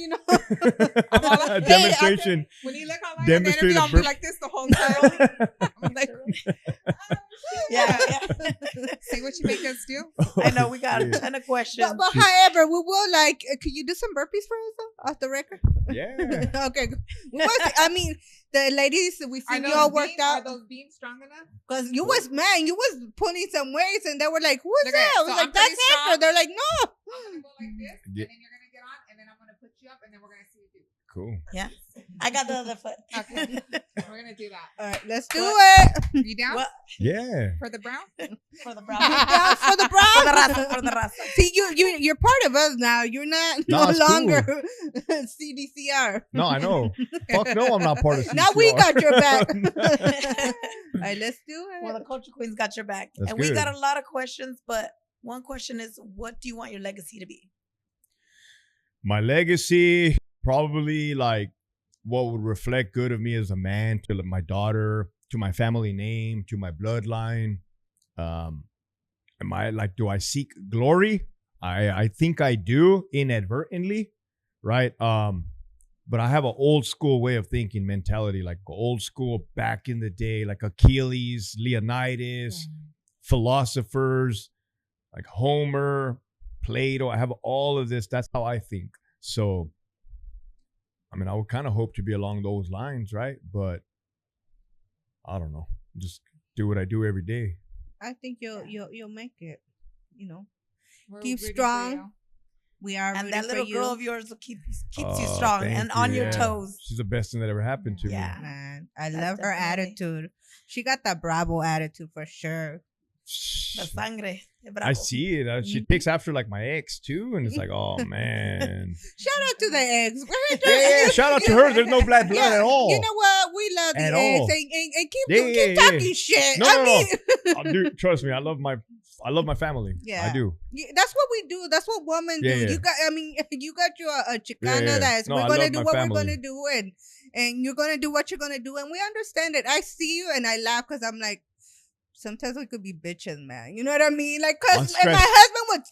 Speaker 4: A demonstration.
Speaker 2: When you look online,
Speaker 4: Demonstrate
Speaker 2: I'll be like this the whole time. I'm like,
Speaker 1: Yeah.
Speaker 2: see what you make us do.
Speaker 1: I know we got a ton of questions.
Speaker 3: But however, we will could you do some burpees for us though, off the record?
Speaker 4: Yeah.
Speaker 3: Okay. I mean, the ladies, we
Speaker 2: Are
Speaker 3: seen
Speaker 2: those
Speaker 3: you all
Speaker 2: beams-
Speaker 3: worked out.
Speaker 2: Are those beams strong enough?
Speaker 3: Because you was pulling some weights and they were like, who is
Speaker 2: Look
Speaker 3: that?
Speaker 2: at-
Speaker 3: I was
Speaker 2: so
Speaker 3: like,
Speaker 2: I'm
Speaker 3: that's
Speaker 2: pretty
Speaker 3: Hector.
Speaker 2: strong.
Speaker 3: They're like, no.
Speaker 2: I'm gonna go like this,
Speaker 4: Yeah.
Speaker 2: and then you're gonna get on, and then I'm gonna put you up, and then we're gonna see you do.
Speaker 4: Cool.
Speaker 1: Yeah. I got the other foot.
Speaker 2: Okay, we're gonna do that.
Speaker 3: All right, let's do it.
Speaker 2: You down
Speaker 1: What?
Speaker 4: Yeah.
Speaker 2: for the brown?
Speaker 1: For the brown.
Speaker 3: Down for the
Speaker 1: For the
Speaker 3: brown.
Speaker 1: raza. For the raza.
Speaker 3: See, you're part of us now. You're not
Speaker 4: No,
Speaker 3: no
Speaker 4: it's
Speaker 3: longer CDCR.
Speaker 4: No, I know. Fuck no, I'm not part of CCR.
Speaker 3: Now we got your back. All right, let's do it.
Speaker 1: Well, the Culture Queen's got your back.
Speaker 4: That's
Speaker 1: and we
Speaker 4: good.
Speaker 1: got a lot of questions, but one question is, what do you want your legacy to be?
Speaker 4: My legacy, probably like what would reflect good of me as a man to my daughter, to my family name, to my bloodline. Am I like, do I seek glory? I think I do inadvertently, right? But I have an old school way of thinking mentality, like old school back in the day, like Achilles, Leonidas, philosophers, like Homer, Plato. I have all of this. That's how I think. So, I mean, I would kind of hope to be along those lines, right? But I don't know. Just do what I do every day.
Speaker 3: I think you'll make it.
Speaker 2: We're
Speaker 3: Keep
Speaker 2: rooting for
Speaker 3: strong.
Speaker 2: you.
Speaker 3: We are
Speaker 1: And
Speaker 3: rooting
Speaker 1: that
Speaker 3: for
Speaker 1: little
Speaker 3: you.
Speaker 1: girl of yours will keeps you
Speaker 4: Oh,
Speaker 1: strong
Speaker 4: thank
Speaker 1: and
Speaker 4: you,
Speaker 1: on your
Speaker 4: yeah.
Speaker 1: toes.
Speaker 4: She's the best thing that ever happened to
Speaker 1: Yeah.
Speaker 3: Man, I
Speaker 1: That's
Speaker 3: love her
Speaker 1: definitely-
Speaker 3: attitude. She got that Bravo attitude for sure.
Speaker 1: The
Speaker 4: me.
Speaker 1: sangre. de
Speaker 4: I
Speaker 1: Bravo.
Speaker 4: see it. She takes after like my ex too, and it's like, oh man.
Speaker 3: Shout out to the eggs.
Speaker 4: Yeah, shout out to her. There's no black blood at all.
Speaker 3: You know what? We love the
Speaker 4: At
Speaker 3: eggs
Speaker 4: all.
Speaker 3: and keep
Speaker 4: Yeah,
Speaker 3: keep
Speaker 4: yeah.
Speaker 3: talking shit.
Speaker 4: No,
Speaker 3: I
Speaker 4: no,
Speaker 3: mean,
Speaker 4: no. Dude, trust me, I love my family.
Speaker 3: Yeah.
Speaker 4: I do.
Speaker 3: that's what we do. That's what women
Speaker 4: Yeah,
Speaker 3: do.
Speaker 4: yeah.
Speaker 3: You got your Chicana
Speaker 4: Yeah.
Speaker 3: that's
Speaker 4: No,
Speaker 3: we're
Speaker 4: I
Speaker 3: gonna
Speaker 4: love
Speaker 3: do
Speaker 4: my
Speaker 3: what
Speaker 4: family.
Speaker 3: we're gonna do and you're gonna do what you're gonna do and we understand it. I see you and I laugh because I'm like, sometimes we could be bitches, man. You know what I mean? Like, cause
Speaker 4: I'm
Speaker 3: my
Speaker 4: stressed.
Speaker 3: husband would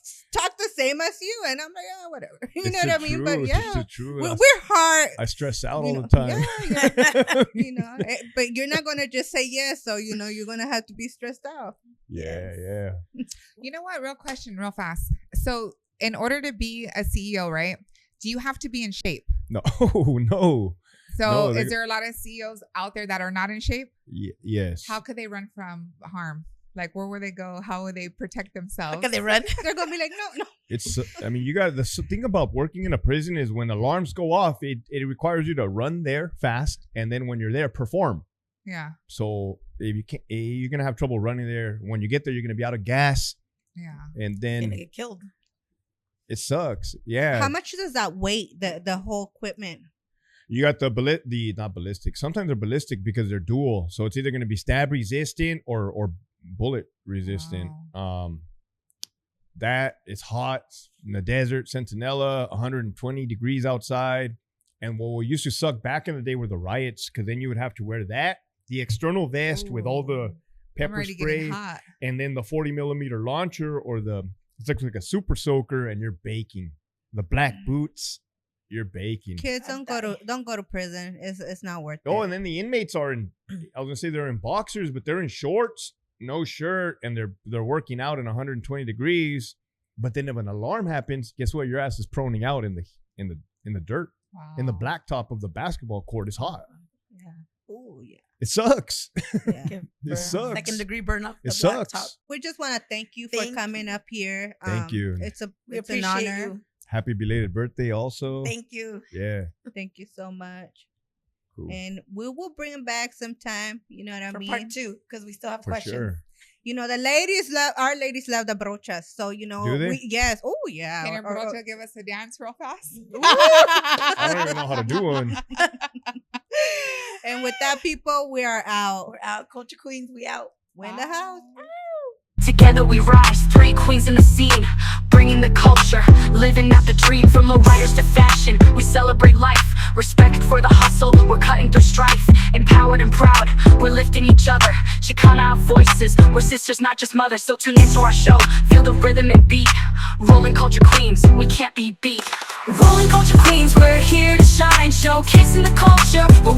Speaker 3: talk the same as you, and I'm like, oh, whatever. You
Speaker 4: It's
Speaker 3: know what I
Speaker 4: the
Speaker 3: mean? But
Speaker 4: truth.
Speaker 3: yeah,
Speaker 4: It's the truth.
Speaker 3: we're hard.
Speaker 4: I stress out
Speaker 3: you
Speaker 4: all
Speaker 3: know,
Speaker 4: the time.
Speaker 3: Yeah. But you're not gonna just say yes, so you're gonna have to be stressed out.
Speaker 4: Yeah.
Speaker 2: You know what? Real question, real fast. So, in order to be a CEO, right? Do you have to be in shape?
Speaker 4: No, no.
Speaker 2: So,
Speaker 4: No,
Speaker 2: is there a lot of CEOs out there that are not in shape?
Speaker 4: Yes.
Speaker 2: How could they run from harm? Like, where will they go? How will they protect themselves?
Speaker 1: How can they run?
Speaker 3: They're gonna be like, no.
Speaker 4: It's. I mean, you got the thing about working in a prison is when alarms go off, it requires you to run there fast, and then when you're there, perform.
Speaker 2: Yeah.
Speaker 4: So if you can't, you're gonna have trouble running there. When you get there, you're gonna be out of gas,
Speaker 2: Yeah.
Speaker 4: and
Speaker 1: You're
Speaker 4: then
Speaker 1: gonna get killed.
Speaker 4: it sucks. Yeah.
Speaker 3: How much does that weight? The whole equipment.
Speaker 4: You got the not ballistic. Sometimes they're ballistic because they're dual. So it's either going to be stab resistant or bullet resistant. That is hot in the desert, Centinela, 120 degrees outside. And what used to suck back in the day were the riots, because then you would have to wear that, the external vest with all the
Speaker 2: I'm
Speaker 4: pepper
Speaker 2: already
Speaker 4: spray,
Speaker 2: getting hot.
Speaker 4: and then the 40mm launcher, or it's like a super soaker, and you're baking. The black boots. You're baking.
Speaker 3: Kids don't go to prison. It's not worth it.
Speaker 4: Oh, and then the inmates are in. I was gonna say they're in boxers, but they're in shorts, no shirt, and they're working out in 120 degrees. But then if an alarm happens, guess what? Your ass is proning out in the dirt,
Speaker 2: Wow.
Speaker 4: in the blacktop of the basketball court. Is hot.
Speaker 3: Yeah. Oh yeah.
Speaker 4: It sucks.
Speaker 3: Yeah.
Speaker 4: It sucks.
Speaker 1: Second degree burn off the
Speaker 4: It sucks.
Speaker 1: blacktop.
Speaker 3: We just want to thank you for coming up here.
Speaker 4: Thank you.
Speaker 3: It's
Speaker 1: We
Speaker 3: it's an
Speaker 1: appreciate
Speaker 3: honor.
Speaker 1: you.
Speaker 4: Happy belated birthday also.
Speaker 1: Thank you.
Speaker 4: Yeah.
Speaker 3: Thank you so much.
Speaker 4: Cool.
Speaker 3: And we will bring him back sometime. You know what I
Speaker 1: For
Speaker 3: mean?
Speaker 1: part 2, because we still have
Speaker 4: For
Speaker 1: questions.
Speaker 4: sure.
Speaker 3: You know, the ladies love, our ladies love the brochas. So, you know,
Speaker 4: Do they?
Speaker 3: yes. Oh, yeah.
Speaker 2: Can your brocha give us a dance real fast?
Speaker 4: I don't even know how to do one.
Speaker 3: And with that, people, we are out.
Speaker 1: We're out. Culture Queens, we out.
Speaker 3: We're in the house.
Speaker 5: Together we rise, 3 queens in the scene, bringing the culture, living out the dream. From low riders to fashion, we celebrate life. Respect for the hustle, we're cutting through strife. Empowered and proud, we're lifting each other. Chicana our voices, we're sisters, not just mothers. So tune into our show, feel the rhythm and beat. Rolling Culture Queens, we can't be beat. Rolling Culture Queens, we're here to shine, showcasing the culture. We're